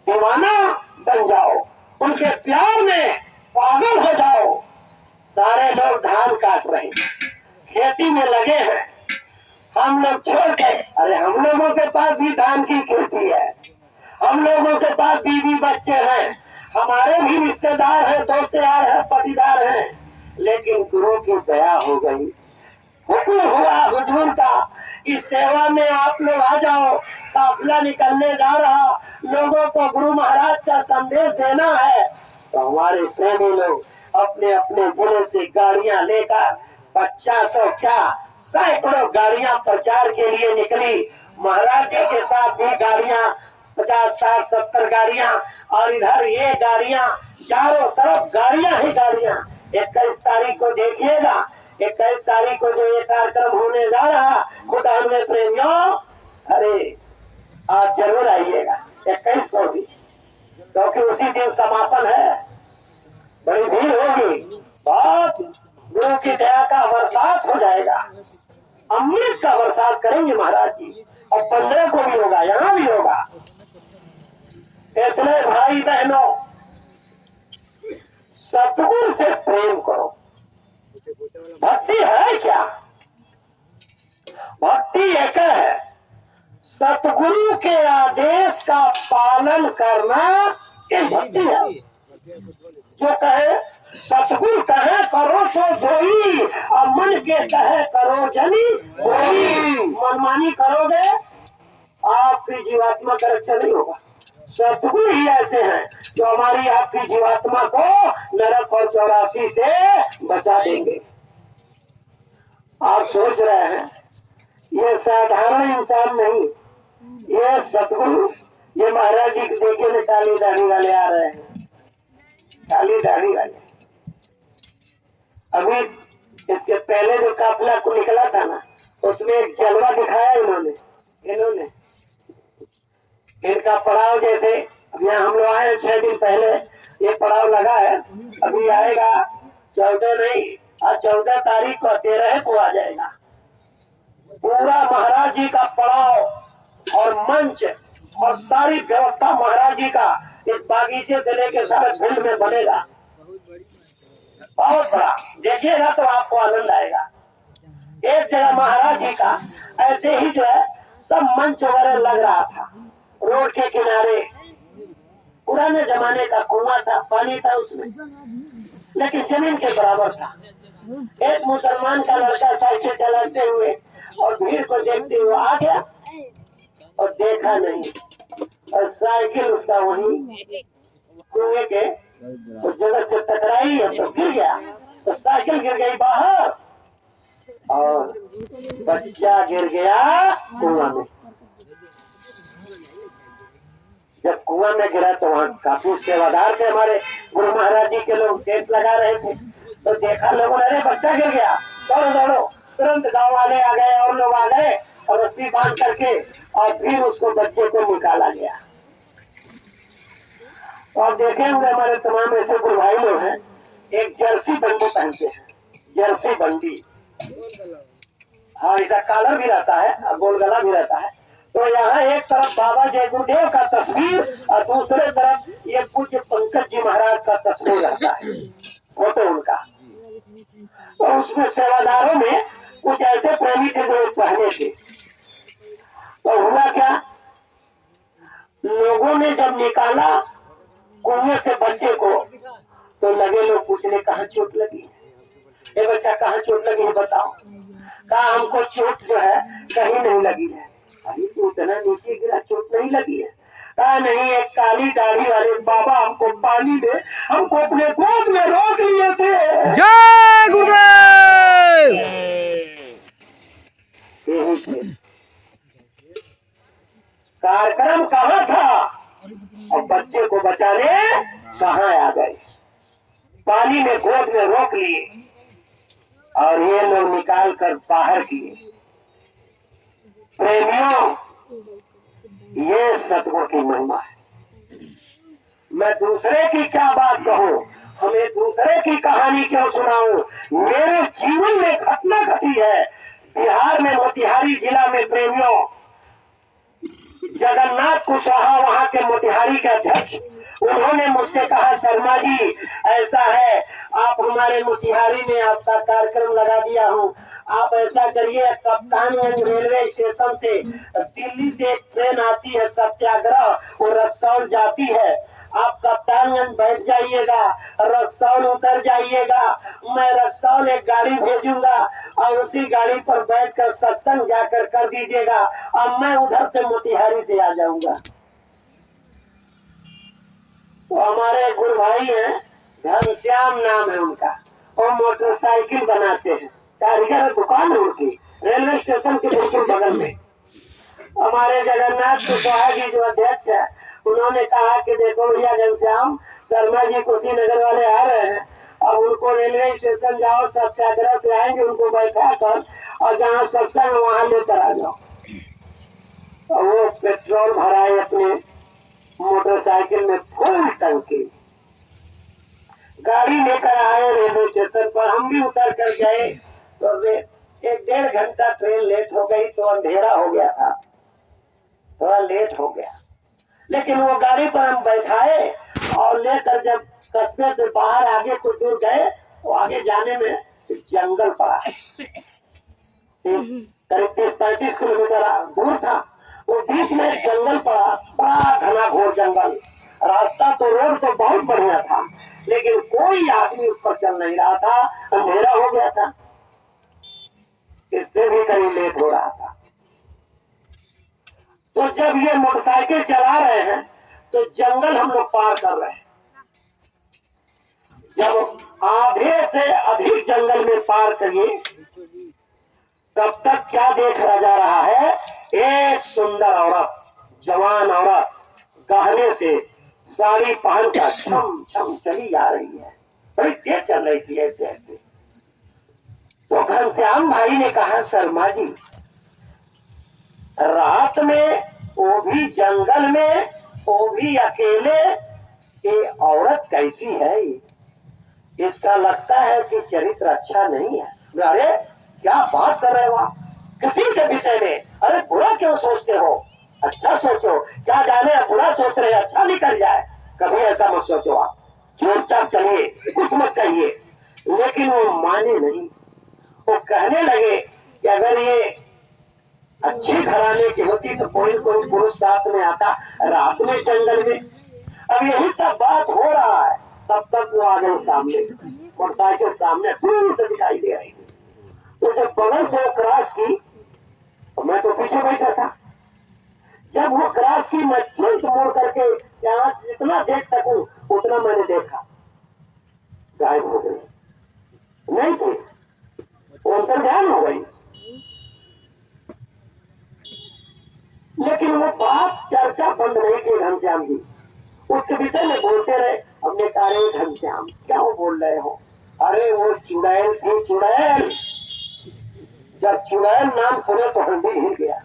दीवाना बन जाओ, उनके प्यार में पागल हो जाओ। सारे लोग धान काट रहे हैं, खेती में लगे हैं, हम लोग छोड़कर, अरे हम लोगों के पास भी धान की खेती है, हम लोगों के पास बीवी बच्चे हैं, हमारे भी रिश्तेदार हैं, दोस्त यार हैं, पटीदार हैं, लेकिन गुरु की दया हो गई, हुक्म हुआ हुजूर का, इस सेवा में आप लोग आ जाओ। काफिला निकलने जा रहा, लोगों को गुरु महाराज का संदेश देना है। तो हमारे प्रेमी लोग अपने अपने जिले से गाड़ियां लेकर 50 क्या सैकड़ों गाड़ियां प्रचार के लिए निकली। महाराज जी के साथ भी गाड़ियां 50, 60, 70 गाड़ियां, और इधर ये गाड़ियां, चारों तरफ गाड़ियां ही गाड़ियां। 21 तारीख को देखिएगा, 21 तारीख को जो ये कार्यक्रम होने जा रहा, खुदा में प्रेमियों, अरे आप जरूर आइएगा 21 को भी, क्योंकि उसी दिन समापन है। बड़ी भीड़ होगी, बहुत गुरु की दया का बरसात हो जाएगा, अमृत का बरसात करेंगे महाराज जी, और 15 को भी होगा, यहाँ भी होगा। इसलिए भाई बहनों, सतगुरु से प्रेम करो। भक्ति है क्या? भक्ति एक है, सतगुरु के आदेश का पालन करना ये भक्ति है। जो कहे सतगुरु कहे करो सो जोई, और मन के कहे करो जनी कोई। मनमानी करोगे आपकी जीवात्मा का रक्षा नहीं होगा। सतगुरु ही ऐसे हैं जो हमारी आपकी जीवात्मा को नरक और 84 से बचा देंगे। आप सोच रहे हैं ये साधारण इंसान नहीं, ये सतगुरु, ये महाराज जी देखिए काली दाढ़ी वाले आ रहे हैं, काली दाढ़ी वाले, अभी इसके पहले जो काफिला को निकला था ना, उसमें एक जलवा दिखाया इन्होंने इनका पड़ाव। जैसे अब यहाँ हम लोग आए 6 दिन पहले, ये पड़ाव लगा है। अभी आएगा 14 नहीं, आज 14 तारीख को 13 को आ जाएगा। पूरा महाराज जी का पड़ाव और मंच और सारी व्यवस्था महाराज जी का इस बागीचे से लेकर सारे फील्ड में बनेगा। बहुत बड़ा, देखिएगा तो आपको आनंद आएगा। एक जगह महाराज जी का ऐसे ही जो है सब मंच वगैरह लग रहा था, रोड के किनारे। पुराने जमाने का कुआं था, पानी था उसमें, लेकिन जमीन के बराबर था। एक मुसलमान का लड़का साइकिल चलाते हुए और भीड़ को देखते हुए आ गया और देखा नहीं, और साइकिल उसका वहीं कुएं के उस जगह से टकराई है तो गिर गया, तो साइकिल गिर गई बाहर और बच्चा गिर गया कुआं में। जब कुआं में गिरा तो वहाँ काफी सेवादार थे हमारे गुरु महाराज जी के लोग, टेंट लगा रहे थे। तो देखा लोगों ने, अरे बच्चा गिर गया, दौड़ो दौड़ो। तुरंत गांव वाले आ गए और लोग आ गए और रस्सी बांध करके और फिर उसको बच्चे को निकाला गया। और देखे होंगे हमारे तमाम ऐसे गुरु भाई लोग हैं, एक जर्सी बंडी पहनते हैं, जर्सी बंडी। हाँ, इसका कॉलर भी रहता है और गोल गला भी रहता है। तो यहाँ एक तरफ बाबा जय गुरुदेव का तस्वीर और दूसरे तरफ ये पूज्य पंकज जी महाराज का तस्वीर रहता है, फोटो उनका। तो उसमें सेवादारों में कुछ ऐसे प्रेमी थे जो पहने थे। तो हुआ क्या, लोगों ने जब निकाला कुएं से बच्चे को, तो लगे लोग पूछने कहाँ चोट लगी है, ये बच्चा कहाँ चोट लगी है बताओ। कहा हमको चोट जो है कहीं नहीं लगी है। अरे तो इतना नीचे गिरा, चोट नहीं लगी है। कहा नहीं, एक काली दाढ़ी वाले बाबा हमको पानी में हमको अपने गोद में रोक लिए थे।
जय गुरुदेव।
यही थे। कार्यक्रम कहाँ था और बच्चे को बचाने कहाँ आ गए। पानी में गोद में रोक लिए और ये लोग निकाल कर बाहर किए। प्रेमियों, ये सतगुरु की महिमा है। मैं दूसरे की क्या बात कहूँ, हमें दूसरे की कहानी क्यों सुनाऊं। मेरे जीवन में घटना घटी है। बिहार में मोतिहारी जिला में प्रेमियों, जगन्नाथ कुशवाहा वहां के मोतिहारी के अध्यक्ष, उन्होंने मुझसे कहा शर्मा जी ऐसा है, आप हमारे मोतिहारी में आपका कार्यक्रम लगा दिया हूँ, आप ऐसा करिए, कप्तानगंज रेलवे स्टेशन से दिल्ली से एक ट्रेन आती है सत्याग्रह, वो रक्सौल जाती है, आप कप्तानगंज बैठ जाइएगा, रक्सौल उतर जाइएगा, मैं रक्सौल एक गाड़ी भेजूंगा और उसी गाड़ी पर बैठकर सत्संग जाकर कर दीजिएगा और मैं उधर से मोतिहारी से आ जाऊंगा। तो हमारे गुरु भाई हैं, घनश्याम नाम है उनका, और मोटरसाइकिल बनाते हैं, कारीगर दुकान है उनकी, रेलवे स्टेशन के बिल्कुल बगल में। हमारे जगन्नाथ कुशवाहा जी जो अध्यक्ष है, उन्होंने कहा कि देखो भैया घनश्याम शर्मा जी कुशीनगर वाले आ रहे हैं, अब उनको रेलवे स्टेशन जाओ, सत्याग्रह से आएंगे, उनको बैठा कर और जहाँ सत्संग वहां लेकर आ जाओ। और वो पेट्रोल भराए अपने मोटरसाइकिल में फुल टंकी, गाड़ी लेकर आए रेलवे स्टेशन पर। हम भी उतर कर गए तो 1-1.5 घंटा ट्रेन लेट हो गई, तो अंधेरा हो गया था, थोड़ा लेट हो गया। लेकिन वो गाड़ी पर हम बैठाए और लेकर जब कस्बे से बाहर आगे कुछ दूर गए, तो आगे जाने में जंगल पड़ा, करीब 30-35 किलोमीटर दूर था। वो बीच में जंगल पड़ा, बड़ा घना घोर जंगल। रास्ता तो रोड तो बहुत बढ़िया था, लेकिन कोई आदमी उस पर चल नहीं रहा था, अंधेरा हो गया था, इससे भी कहीं लेट हो रहा था। तो जब ये मोटरसाइकिल चला रहे हैं तो जंगल हम लोग पार कर रहे हैं। जब आधे से अधिक जंगल में पार करिए, तब तक क्या देखा जा रहा है, एक सुंदर औरत, जवान औरत, गहने से साड़ी पहनकर छम छम चली जा रही है। बड़ी तेज चल रही थी ऐसे ऐसे। तो घनश्याम भाई ने कहा, शर्मा जी, रात में, वो भी जंगल में, वो भी अकेले, ये औरत कैसी है? इसका लगता है कि चरित्र अच्छा नहीं है। अरे क्या बात कर रहे हो आप किसी के विषय में? अरे बुरा क्यों सोचते हो? अच्छा सोचो, क्या जाने आप बुरा सोच रहे हैं अच्छा निकल जाए। कभी ऐसा मत सोचो, आप चुपचाप चलिए, कुछ मत कहिए। लेकिन वो माने नहीं। वो कहने लगे कि अगर ये अच्छे घराने की होती तो कोई कोई पुरुष साथ में आता रात में जंगल में। अब यही तब बात हो रहा है, तब तक वो आ गए सामने, मोटरसाइकिल सामने दूर से दिखाई दे रही थी। तो जब बगल से क्रॉस की तो मैं तो पीछे बैठा था। जब वो क्रॉस की, मैं तुरंत मोड़ करके यहाँ जितना देख सकूं उतना मैंने देखा, गायब हो गई। नहीं थी, वो अंतर्ध्यान हो गई। लेकिन वो बात चर्चा बंद नहीं की घनश्याम जी। उसके विषय में बोलते रहे। हमने कहा, अरे घनश्याम क्या वो बोल रहे हो? अरे वो चुड़ैल थी, चुड़ैल। जब चुड़ैल नाम सुने तो हल्दी हिल गया।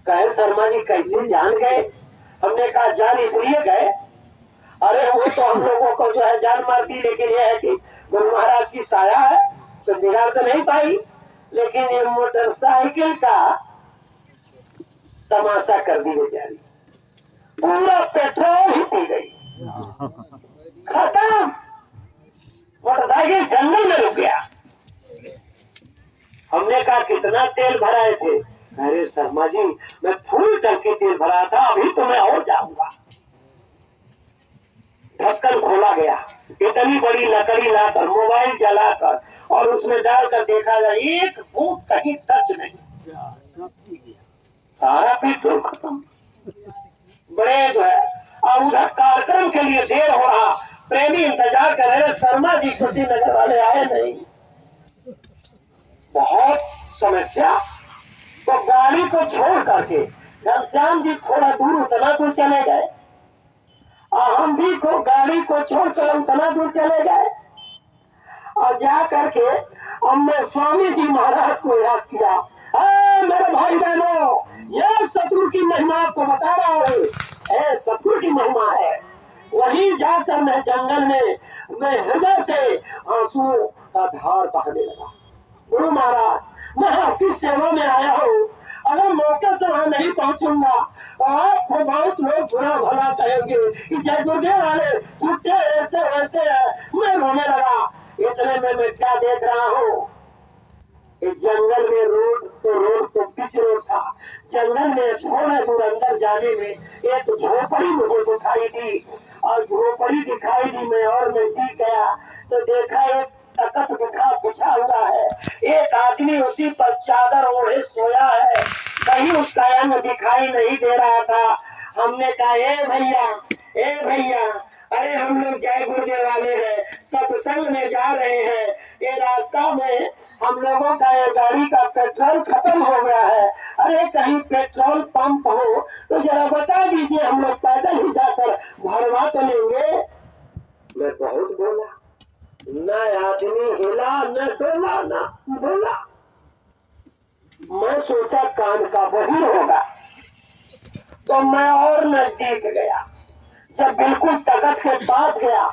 कहे, शर्मा जी कैसे जान गए? हमने कहा, जान इसलिए गए, अरे वो तो हम लोगों को जो है जान मारती, लेकिन यह है कि गुरु महाराज की साया है तो बिगाड़ तो नहीं पाई। लेकिन ये मोटरसाइकिल का तमाशा कर दी बेचारी, पूरा पेट्रोल ही पी गई, खत्म। मोटरसाइकिल जंगल में रुक गया। हमने कहा, कितना तेल भराए थे? अरे शर्मा जी, मैं फुल टंकी तेल भरा था, अभी तो मैं और जाऊंगा। ढक्कन खोला गया, इतनी बड़ी लकड़ी लाकर, मोबाइल जलाकर और उसमें डालकर देखा जाए, एक फूट कहीं टच नहीं, सारा पेट्रोल खत्म। बड़े जो है, अब उधर कार्यक्रम के लिए देर हो रहा, प्रेमी इंतजार कर रहे, शर्मा जी कुशीनगर वाले आए नहीं, बहुत समस्या। तो गाड़ी को छोड़ करके घनश्याम जी थोड़ा दूर उतना दूर चले गए, हम भी को गाड़ी को छोड़कर उतना दूर चले गए और जा करके हमने स्वामी जी महाराज को याद किया। मेरे भाई बहनों, यह सतगुरु की महिमा आपको बता रहा हूँ, सतगुरु की महिमा है। वहीं जाकर मैं जंगल में, मैं हृदय से आंसू का धार बहने लगा। गुरु महाराज, मैं आपकी सेवा में आया हूँ, अगर मौके से वहां नहीं पहुंचूंगा तो आपको बहुत लोग बुरा भला कहेंगे कि जय गुरुदेव वाले छुट्टे ऐसे वैसे है। मैं रोने लगा। इतने में मैं क्या देख रहा हूँ, इस जंगल में रोड तो पिच रोड था। जंगल में थोड़ा दूर अंदर जाने में एक झोपड़ी मुझे दिखाई दी, और झोपड़ी दिखाई दी मैं और नजदीक गया तो देखा एक तख्त बिछा हुआ है, एक आदमी उसी पर चादर ओढ़े सोया है, कहीं उसका अंग दिखाई नहीं दे रहा था। हमने कहा, ए भैया, अरे हम लोग जय गुरुदेव वाले हैं, सत्संग में जा रहे हैं, ये रास्ता में हम लोगों का ये गाड़ी का पेट्रोल खत्म हो गया है, अरे कहीं पेट्रोल पंप हो तो जरा बता दीजिए, हम लोग पैदल ही जाकर भरवा तो लेंगे। मैं बहुत बोला, न आदमी हिला, न डोला, न बोला। मैं सोचा कान का वही होगा, तो मैं और नजदीक गया। जब बिल्कुल तख्त के पास गया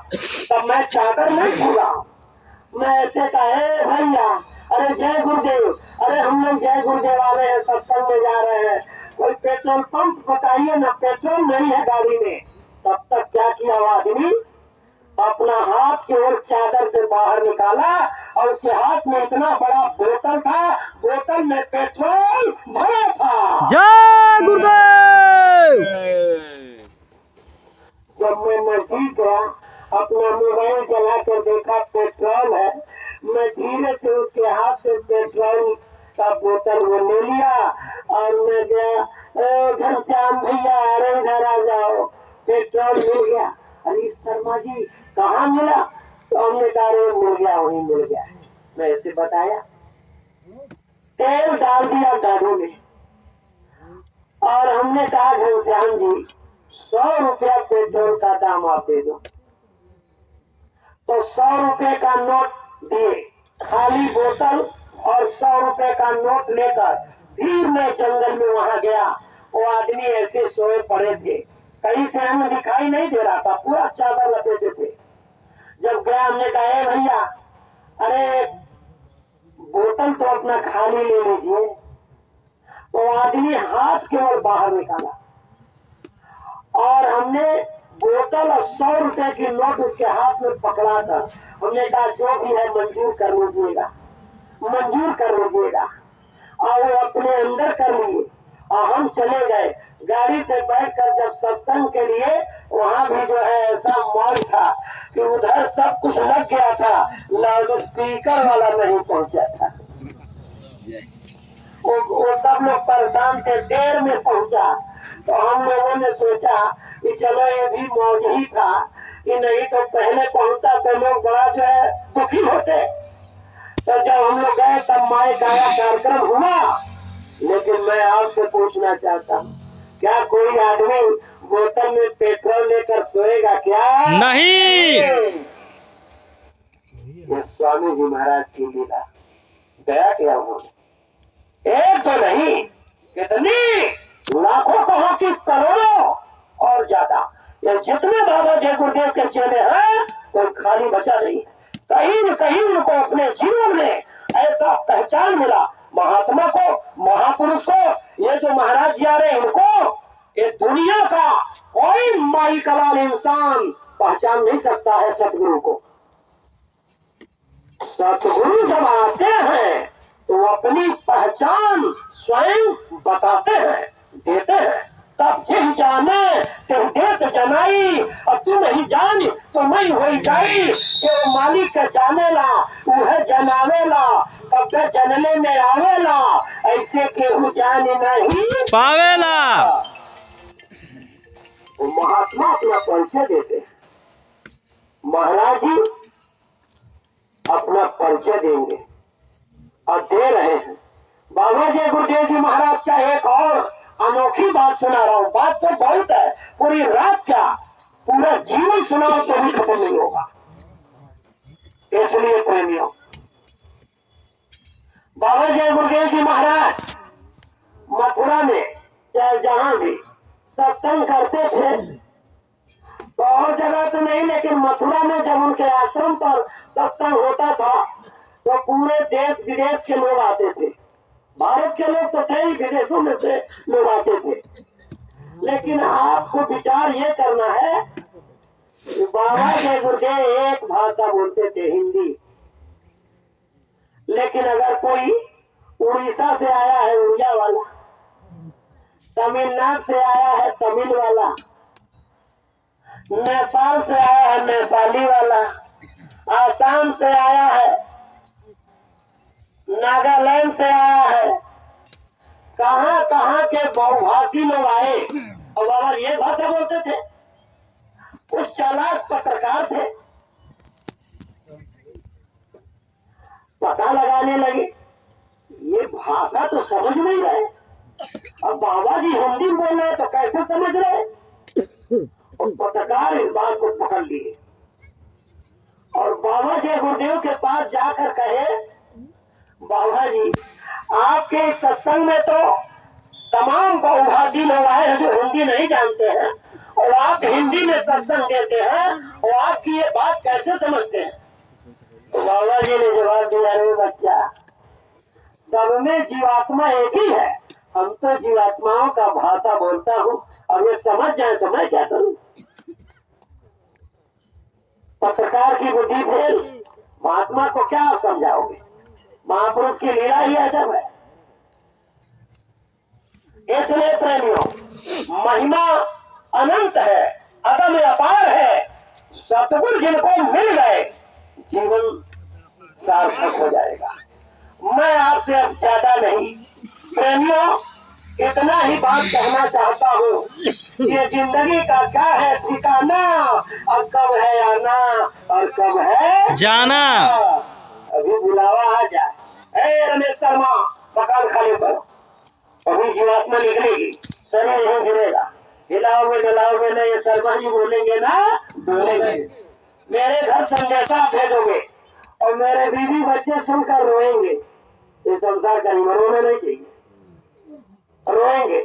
तब मैं चादर नहीं छुआ, मैं ऐसे कहे, भैया, अरे जय गुरुदेव, अरे हम लोग जय गुरुदेव वाले हैं, सत्संग में जा रहे हैं, कोई पेट्रोल पंप बताइए ना, पेट्रोल नहीं है गाड़ी में। तब तक क्या किया वो आदमी, अपना हाथ की ओर चादर से बाहर निकाला और उसके हाथ में इतना बड़ा बोतल था, बोतल में पेट्रोल भरा था।
जय गुरुदेव।
जब मैं नजदीक गया, अपना मोबाइल चला कर देखा पेट्रोल है, मैं धीरे से उसके हाथ से पेट्रोल का बोतल वो ले लिया और मैं गया, घनश्याम भैया, अरे इधर आ जाओ, पेट्रोल मिल गया। अरे शर्मा जी कहाँ मिला? तो हमने कहा, मिल गया, वहीं मिल गया। मैं ऐसे बताया, तेल डाल दिया गाड़ी में और हमने कहा, घनश्याम जी 100 रुपया पेट्रोल का दाम आप दे दो। तो 100 रुपये का नोट दिए। खाली बोतल और 100 रुपए का नोट लेकर फिर मैं जंगल में वहां गया। वो आदमी ऐसे सोए पड़े थे, कहीं से हमें दिखाई नहीं दे रहा था, पूरा चादर लपेटे थे। जब गया हमने कहा, "ए भैया, अरे बोतल तो अपना खाली ले लीजिए।" तो आदमी हाथ केवल बाहर निकाला और हमने बोतल और 100 रुपए की नोट उसके हाथ में पकड़ा था। हमने कहा, "जो भी है मंजूर कर लीजिएगा, मंजूर कर लीजिएगा।" और वो अपने अंदर कर लिए और हम चले गए। गाड़ी से बैठकर जब सत्संग के लिए, वहाँ भी जो है ऐसा मॉल था कि उधर सब कुछ लग गया था, लाउड स्पीकर वाला नहीं पहुंचा था। वो सब लोग परेशान थे, देर में पहुंचा। तो हम लोगों ने सोचा कि चलो ये भी मौज ही था कि नहीं तो पहले पहुंचता तो लोग बड़ा जो है दुखी होते। तो जब हम लोग गए तब माई गाया कार्यक्रम हुआ। लेकिन मैं आपसे पूछना चाहता हूँ, क्या कोई आदमी बोतल में पेट्रोल लेकर सोएगा क्या?
नहीं।
ये स्वामी जी महाराज की लीला। गया क्या उन्होंने? एक तो नहीं, कितनी लाखों कहो कि करोड़ों और ज्यादा। ये जितने बाबा जय गुरुदेव के चेले हैं, कोई खाली बचा नहीं। कहीं न कहीं उनको अपने जीवन में ऐसा पहचान मिला, महात्मा को, महापुरुष को। ये जो महाराज जी आ रहे हैं, इनको ये दुनिया का कोई माई कलाल इंसान पहचान नहीं सकता है सतगुरु को। सतगुरु जब आते हैं तो अपनी पहचान स्वयं बताते हैं, देते हैं। तब जिह जाने तिह देत जनाई, और तू नहीं जान तो मैं वही जाई। कि वो मालिक के जानेला, वह जनावेला, कब के जनले में आवेला, ऐसे केहू जान नहीं
पावेला।
वो महात्मा अपना परिचय देते हैं। महाराज जी अपना परिचय देंगे और दे रहे हैं। बाबा जय गुरुदेव जी महाराज का एक और अनोखी बात सुना रहा हूँ। बात तो बहुत है, पूरी रात क्या पूरा जीवन सुनाओ तो भी खत्म नहीं होगा। इसलिए प्रेमियों, बाबा जय गुरुदेव जी महाराज मथुरा में चाहे जहां भी सत्संग करते थे, तो और जगह तो नहीं, लेकिन मथुरा में जब उनके आश्रम पर सत्संग होता था तो पूरे देश विदेश के लोग आते थे। भारत के लोग तो थे ही, विदेशों में से लोग आते थे। लेकिन आपको विचार ये करना है कि बाबा जय गुरुदेव एक भाषा बोलते थे, हिंदी। लेकिन अगर कोई उड़ीसा से आया है, उड़िया वाला, तमिलनाडु से आया है, तमिल वाला, नेपाल से आया है, नेपाली वाला, आसाम से आया है, नागालैंड से आया है, कहाँ कहाँ के बहुभाषी लोग आए और बाबा ये भाषा बोलते थे। कुछ चालाक पत्रकार थे, पता लगाने लगे, ये भाषा तो समझ नहीं रहे, अब बाबा जी हिंदी बोल रहे तो कैसे समझ रहे। और पत्रकार इस बात को पकड़ लिए और बाबा जय गुरुदेव के पास जाकर कहे, बाबा जी आपके सत्संग में तो तमाम बहुभाषी लोग आए हैं जो हिंदी नहीं जानते हैं, और आप हिंदी में सत्संग देते हैं, और आपकी ये बात कैसे समझते हैं। तो बाबा जी ने जवाब दिया, अरे बच्चा, सब में जीवात्मा एक ही है, हम तो जीवात्माओं का भाषा बोलता हूँ, अब ये समझ जाए तो मैं क्या करूँ। पत्रकार की बुद्धि फेल, महात्मा को क्या आप समझाओगे। महापुरुष की लीला ही अजब है। इसलिए प्रेमियों, महिमा अनंत है, अगम अपार है। सतगुरु जिनको मिल गए, जीवन सार्थक हो जाएगा। मैं आपसे अब ज्यादा नहीं प्रेमियों, इतना ही बात कहना चाहता हूँ। ये जिंदगी का क्या है ठिकाना, और कब है आना और कब है
जाना।
अभी बुलावा आ जाए, ए रमेश शर्मा मकान खाली करो, अभी जीवात्मा निकलेगी, शरीर नहीं गिरेगा, हिलाओगे डलाओगे नहीं, ये शर्मा जी बोलेंगे ना, बोलेंगे। मेरे घर संदेशा भेजोगे और मेरे बीवी बच्चे सुनकर रोएंगे। ये संसार का नियम, रोना नहीं चाहिए, रोएंगे।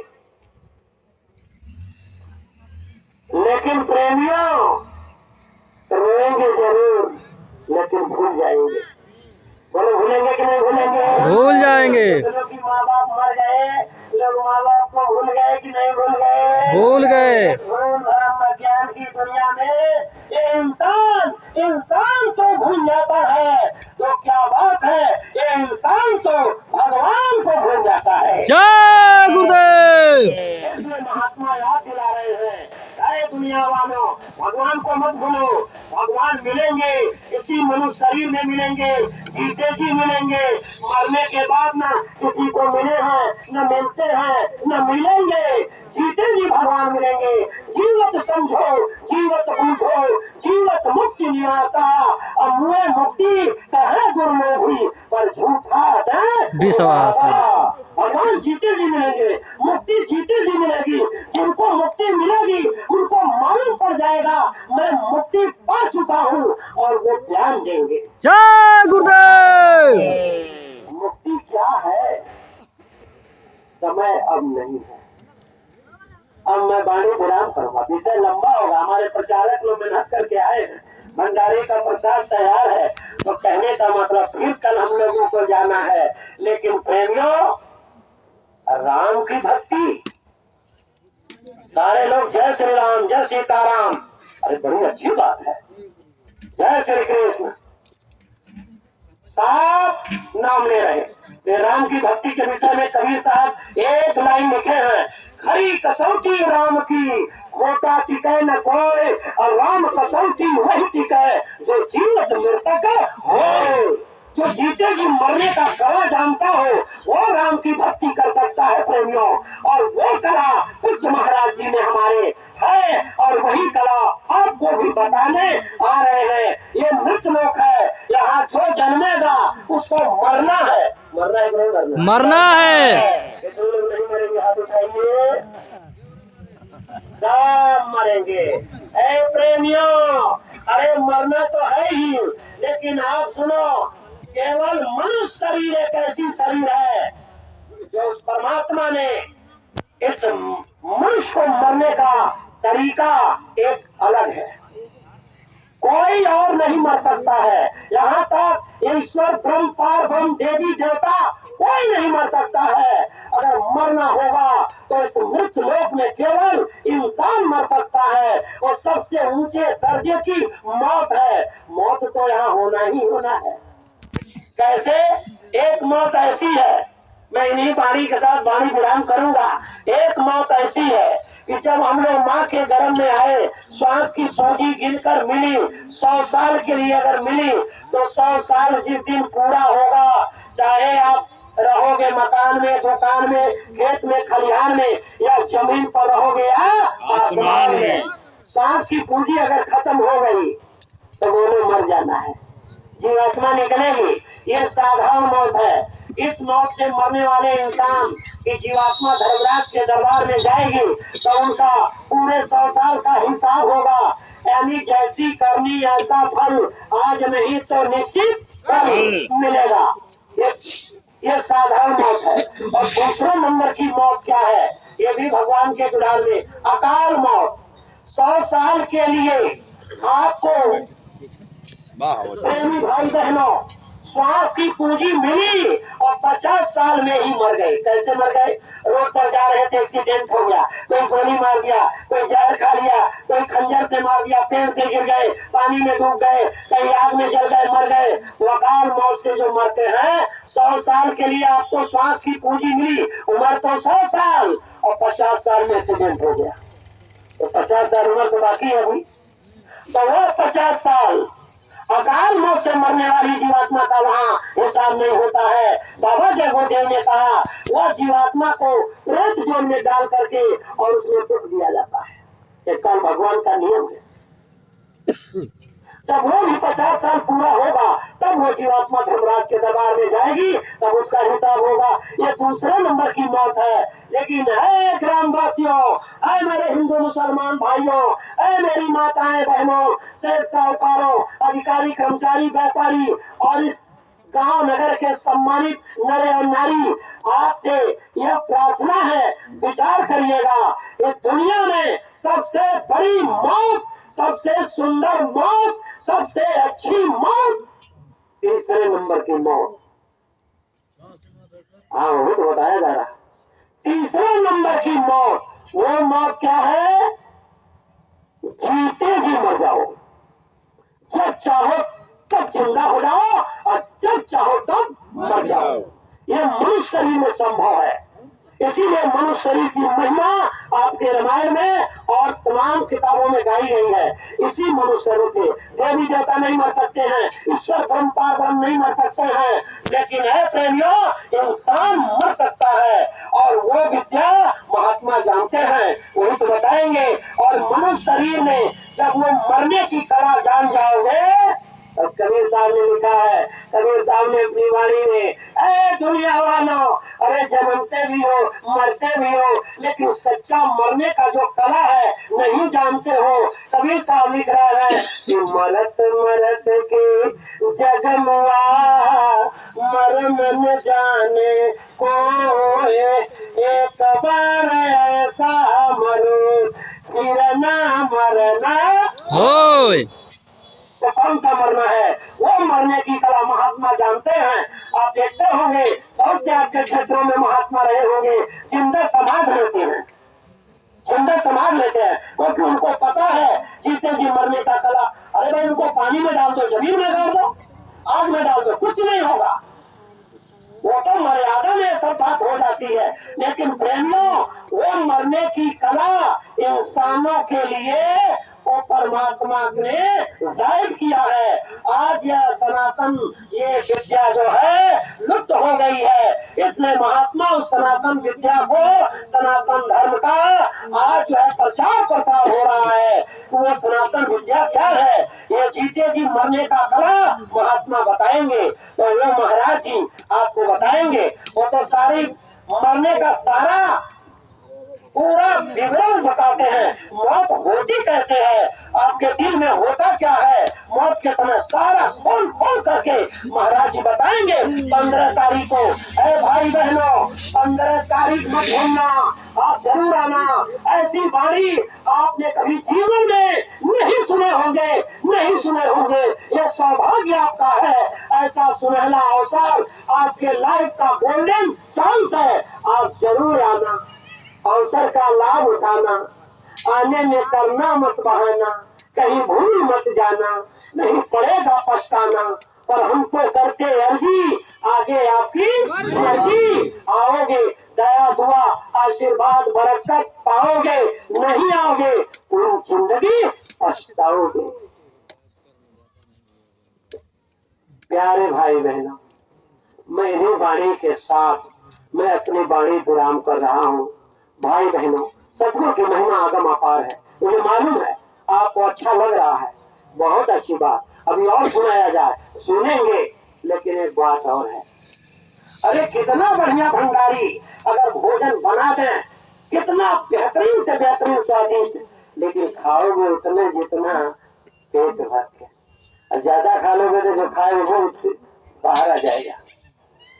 लेकिन प्रेमियों रोएंगे जरूर, लेकिन भूल जाएंगे। बोलो भूलेंगे कि नहीं भूलेंगे?
भूल जाएंगे।
लोग की माँ बाप मर गए, लोग माँ बाप को भूल गए कि नहीं भूल गए?
भूल गए।
भूल भरम ज्ञान की दुनिया में ये इंसान तो भूल जाता है, तो क्या बात है, ये इंसान तो भगवान को भूल जाता है।
जय गुरुदेव।
इसलिए महात्मा याद दिला रहे हैं, अरे दुनिया वालों, भगवान को मत भूलो। भगवान मिलेंगे, इसी मनुष्य शरीर में मिलेंगे, जीते जी मिलेंगे। मरने के बाद न किसी को मिले हैं, न मिलते हैं, न मिलेंगे। जीते जी भगवान मिलेंगे। जीवत समझो, जीवत बूझो, जीवत मुक्ति निवासा। अमुए मुक्ति कहे गुरु पर झूठा
विश्वास।
भगवान जीते जी मिलेंगे, मुक्ति जीते जी मिलेगी। जिनको मुक्ति मिलेगी उनको मालूम पड़ जाएगा मैं मुक्ति पा चुका हूँ, और वो ध्यान देंगे।
जय गुरुदेव।
मुक्ति क्या है? समय अब नहीं है। अब मैं वाणी विराम करूंगा, विषय लंबा होगा। हमारे प्रचारक लोग मेहनत करके आए हैं, भंडारे का प्रसाद तैयार है, तो कहने का मतलब फिर कल हम लोगों को जाना है। लेकिन प्रेमियों, राम की भक्ति, सारे लोग जय श्री राम, जय सीताराम, अरे बड़ी अच्छी बात है, जय श्री कृष्ण, साफ नाम ले रहे। राम की भक्ति के विषय में कबीर साहब एक लाइन लिखे हैं, खरी कसौटी राम की, खोटा टिके न कोई, और राम कसौटी वही टिके जो जीवित मृतक हो। जो जीते जी मरने का कला जानता हो वो राम की भक्ति कर सकता है प्रेमियों। और वो कला कुछ महाराज जी में हमारे है, और वही कला आपको भी बताने आ रहे हैं। ये मृत लोक है, यहाँ जो जन्मेगा उसको मरना है। मरना है कि नहीं मरना?
मरना है।
जो लोग नहीं मरेंगे हाथ उठाइए, सब मरेंगे। ए प्रेमियों, अरे मरना तो है ही, लेकिन आप सुनो, केवल मनुष्य शरीर एक ऐसी शरीर है जो उस परमात्मा ने इस मनुष्य को मरने का तरीका एक अलग है। कोई और नहीं मर सकता है। यहाँ तक ईश्वर ब्रह्म पार ब्रह्म देवी देवता कोई नहीं मर सकता है। अगर मरना होगा तो इस मृत लोक में केवल इंसान मर सकता है, और सबसे ऊंचे दर्जे की मौत है। मौत तो यहाँ होना ही होना है। कैसे? एक मौत ऐसी है, मैं इन्हीं वाणी के साथ वाणी विराम करूंगा। एक मौत ऐसी है कि जब हम लोग माँ के गर्भ में आए, श्वास की सूजी गिनकर मिली, 100 साल के लिए अगर मिली, तो 100 साल जिस दिन पूरा होगा, चाहे आप रहोगे मकान में, दुकान में, खेत में, खलिहान में, या जमीन पर रहोगे या आसमान में, सांस की पूंजी अगर खत्म हो गई तो बोलो मर जाना है, जीवात्मा निकलेगी। ये साधारण मौत है। इस मौत से मरने वाले इंसान की जीवात्मा धर्मराज के दरबार में जाएगी तो उनका पूरे 100 साल का हिसाब होगा। यानी जैसी करनी ऐसा फल, आज नहीं तो निश्चित कल मिलेगा। ये साधारण मौत है। और दूसरे नंबर की मौत क्या है? ये भी भगवान के विधान में, अकाल मौत। 100 साल के लिए आपको प्रेमी भाई बहनों श्वास की पूंजी मिली और 50 साल में ही मर गए। कैसे मर गए? रोड पर जा रहे थे, एक्सीडेंट हो गया, कोई गोली मार दिया, कोई जहर खा लिया, कोई खंजर से मार दिया, पेड़ से गिर गए, पानी में डूब गए, कहीं आग में जल गए, मर गए। अकाल मौत से जो मरते हैं, 100 साल के लिए आपको श्वास की पूंजी मिली, उम्र तो 100 साल, और 50 साल में एक्सीडेंट हो गया, तो 50 साल उम्र तो बाकी है अभी, तो वो 50 साल अकाल मौत से मरने वाली जीवात्मा का वहाँ हिसाब नहीं होता है। बाबा जगदेव ने कहा वह जीवात्मा को प्रेत जोन में डाल करके और उसमें कुछ दिया जाता है। ये कल भगवान का नियम है। जब वो भी 50 साल पूरा होगा तब वो जीवात्मा धर्मराज के दरबार में जाएगी, तब उसका हिसाब होगा। ये दूसरे नंबर की मौत है। लेकिन है ग्रामवासियों, ऐ मेरे हिंदू मुसलमान भाइयों, ऐ मेरी माताएं बहनों, शेर साहूकारों, अधिकारी, कर्मचारी, व्यापारी और इस गांव नगर के सम्मानित नर और नारी, आपसे यह प्रार्थना है, विचार करिएगा, इस दुनिया में सबसे बड़ी मौत, सबसे सुंदर मौत, सबसे अच्छी मौत तीसरे नंबर की मौत। हाँ, वो तो बताया जा रहा। तीसरे नंबर की मौत, वो मौत क्या है? जीते जी मर जाओ, जब चाहो तब जिंदा हो जाओ और जब चाहो तब मर जाओ। यह मनुष्य शरीर में संभव है। इसीलिए मनुष्य शरीर की महिमा आपके रामायण में और तमाम किताबों में गाई गई है। इसी मनुष्य शरीर से देवी देवता नहीं मर सकते हैं, ईश्वर परम नहीं मर सकते हैं, लेकिन है प्रेमियों, इंसान मर सकता है और वो विद्या महात्मा जानते हैं, वही तो बताएंगे। और मनुष्य शरीर में जब वो मरने की कला जान जाओगे, और कबीर साहब ने लिखा है, कबीर साहब ने अपनी वाणी में, ऐ दुनिया वालों, अरे जन्मते भी हो, मरते भी हो, लेकिन सच्चा मरने का जो कला है नहीं जानते हो। कबीर साहब लिख रहा है कि मरत मरत के जगमुआ, मरम न जाने को, एक बार ऐसा मरो फिर ना मरना
होय।
तो कौन सा मरना है? वो मरने की कला महात्मा जानते हैं। आप देखते होंगे बहुत से आपके क्षेत्रों में महात्मा रहे होंगे, जिंदा समाज लेते हैं, जिंदा समाज लेते हैं, क्योंकि उनको पता है जीते जी मरने का कला। अरे भाई, उनको पानी में डाल दो, जमीन में डाल दो, आग में डाल दो, कुछ नहीं होगा। वो तो मर्यादा में सब बात हो जाती है, लेकिन प्रेमियों, वो मरने की कला इंसानों के लिए वो परमात्मा ने जाहिर किया है। आज यह सनातन, ये विद्या जो है लुप्त हो गई है, इसलिए महात्मा उस सनातन विद्या को, सनातन धर्म का आज जो है प्रचार प्रसार हो रहा है। वो सनातन विद्या क्या है? ये जीते जी मरने का कला महात्मा बताएंगे। तो वो महाराज जी आपको बताएंगे, वो तो सारी मरने का सारा पूरा विवरण बताते हैं। मौत होती कैसे है, आपके दिल में होता क्या है, मौत के समय सारा खोल खोल करके महाराज जी बताएंगे। 15 तारीख को, ऐ भाई बहनों, 15 तारीख मत भूलना, आप जरूर आना। ऐसी वाणी आपने कभी जीवन में नहीं सुने होंगे, नहीं सुने होंगे। यह सौभाग्य आपका है, ऐसा सुनहला अवसर आपके लाइफ का गोल्डन चांस है। आप जरूर आना, अवसर का लाभ उठाना, आने में करना मत बहाना, कहीं भूल मत जाना, नहीं पड़ेगा पछताना। और हमको करते अर्जी, आगे आपकी मर्जी, आओगे दया दुआ आशीर्वाद बरकत पाओगे, नहीं आओगे पूरी जिंदगी पछताओगे। प्यारे भाई बहनों, मेरी वाणी के साथ मैं अपनी वाणी विराम कर रहा हूँ। भाई बहनों, सतगुरु की महिमा आगम अपार है, मुझे मालूम है आपको अच्छा लग रहा है, बहुत अच्छी बात। अभी और सुनाया जाए, सुनेंगे, लेकिन एक बात और है। अरे कितना बढ़िया भंडारी अगर भोजन बना दें, कितना बेहतरीन से बेहतरीन स्वादिष्ट, लेकिन खाओगे उतने जितना पेट भर के, और ज्यादा खा लोगे तो जो खाए वो बाहर आ जाएगा।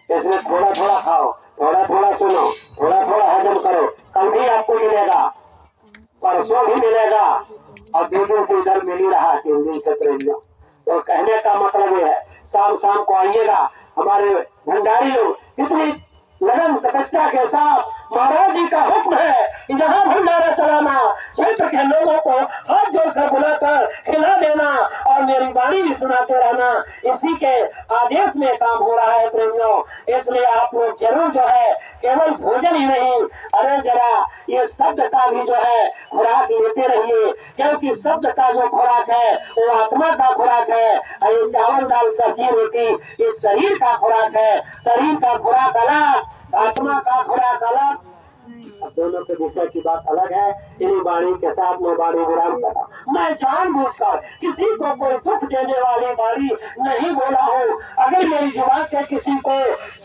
इसलिए थोड़ा थोड़ा खाओ, थोड़ा थोड़ा सुनो, थोड़ा थोड़ा हजम करो। कल भी आपको मिलेगा, परसों भी मिलेगा, और 2 दिन से इधर मिल ही रहा, 3 दिन से प्रेमियों। तो कहने का मतलब ये है, शाम शाम को आइएगा। हमारे भंडारी लोग कितनी लगन तपस्या के साथ, महाराज जी का हुक्म है यहाँ भंडारा चलाना, क्षेत्र के लोगों को हाथ जोड़कर बुलाकर खिला देना और मेरी वाणी भी सुनाते रहना, इसी के आदेश में काम हो रहा है प्रेमियों। इसलिए आप लोग जरूर जो है केवल भोजन ही नहीं, अरे जरा ये शब्द का भी जो है खुराक लेते रहिए, क्योंकि शब्द का जो खुराक है वो आत्मा का खुराक है, और ये चावल दाल सब्जी रोटी ये शरीर का खुराक है। शरीर का खुराक अलग, आत्मा का खुराक अलग, दोनों के विषय की बात अलग है। इन्हीं वाणी के साथ मैं वाणी विराम करा। मैं जानबूझकर किसी को कोई दुख देने वाली वाणी नहीं बोला हूँ। अगर मेरी जुबान से किसी को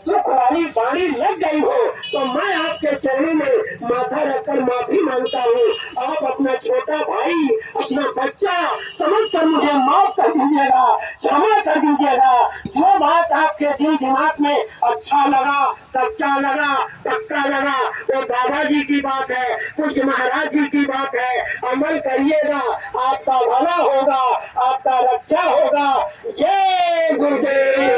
दुख वाली वाणी लग गई हो तो मैं आपके चरणों में माथा रखकर माफी मांगता हूँ। आप अपना छोटा भाई, अपना बच्चा समझ कर मुझे माफ कर दीजिएगा। दिल दिमाग में अच्छा लगा, सच्चा लगा, पक्का लगा, वो बाबा जी की बात है, कुछ महाराज जी की बात है, अमल करिएगा, आपका भला होगा, आपका रक्षा होगा। जय गुरुदेव।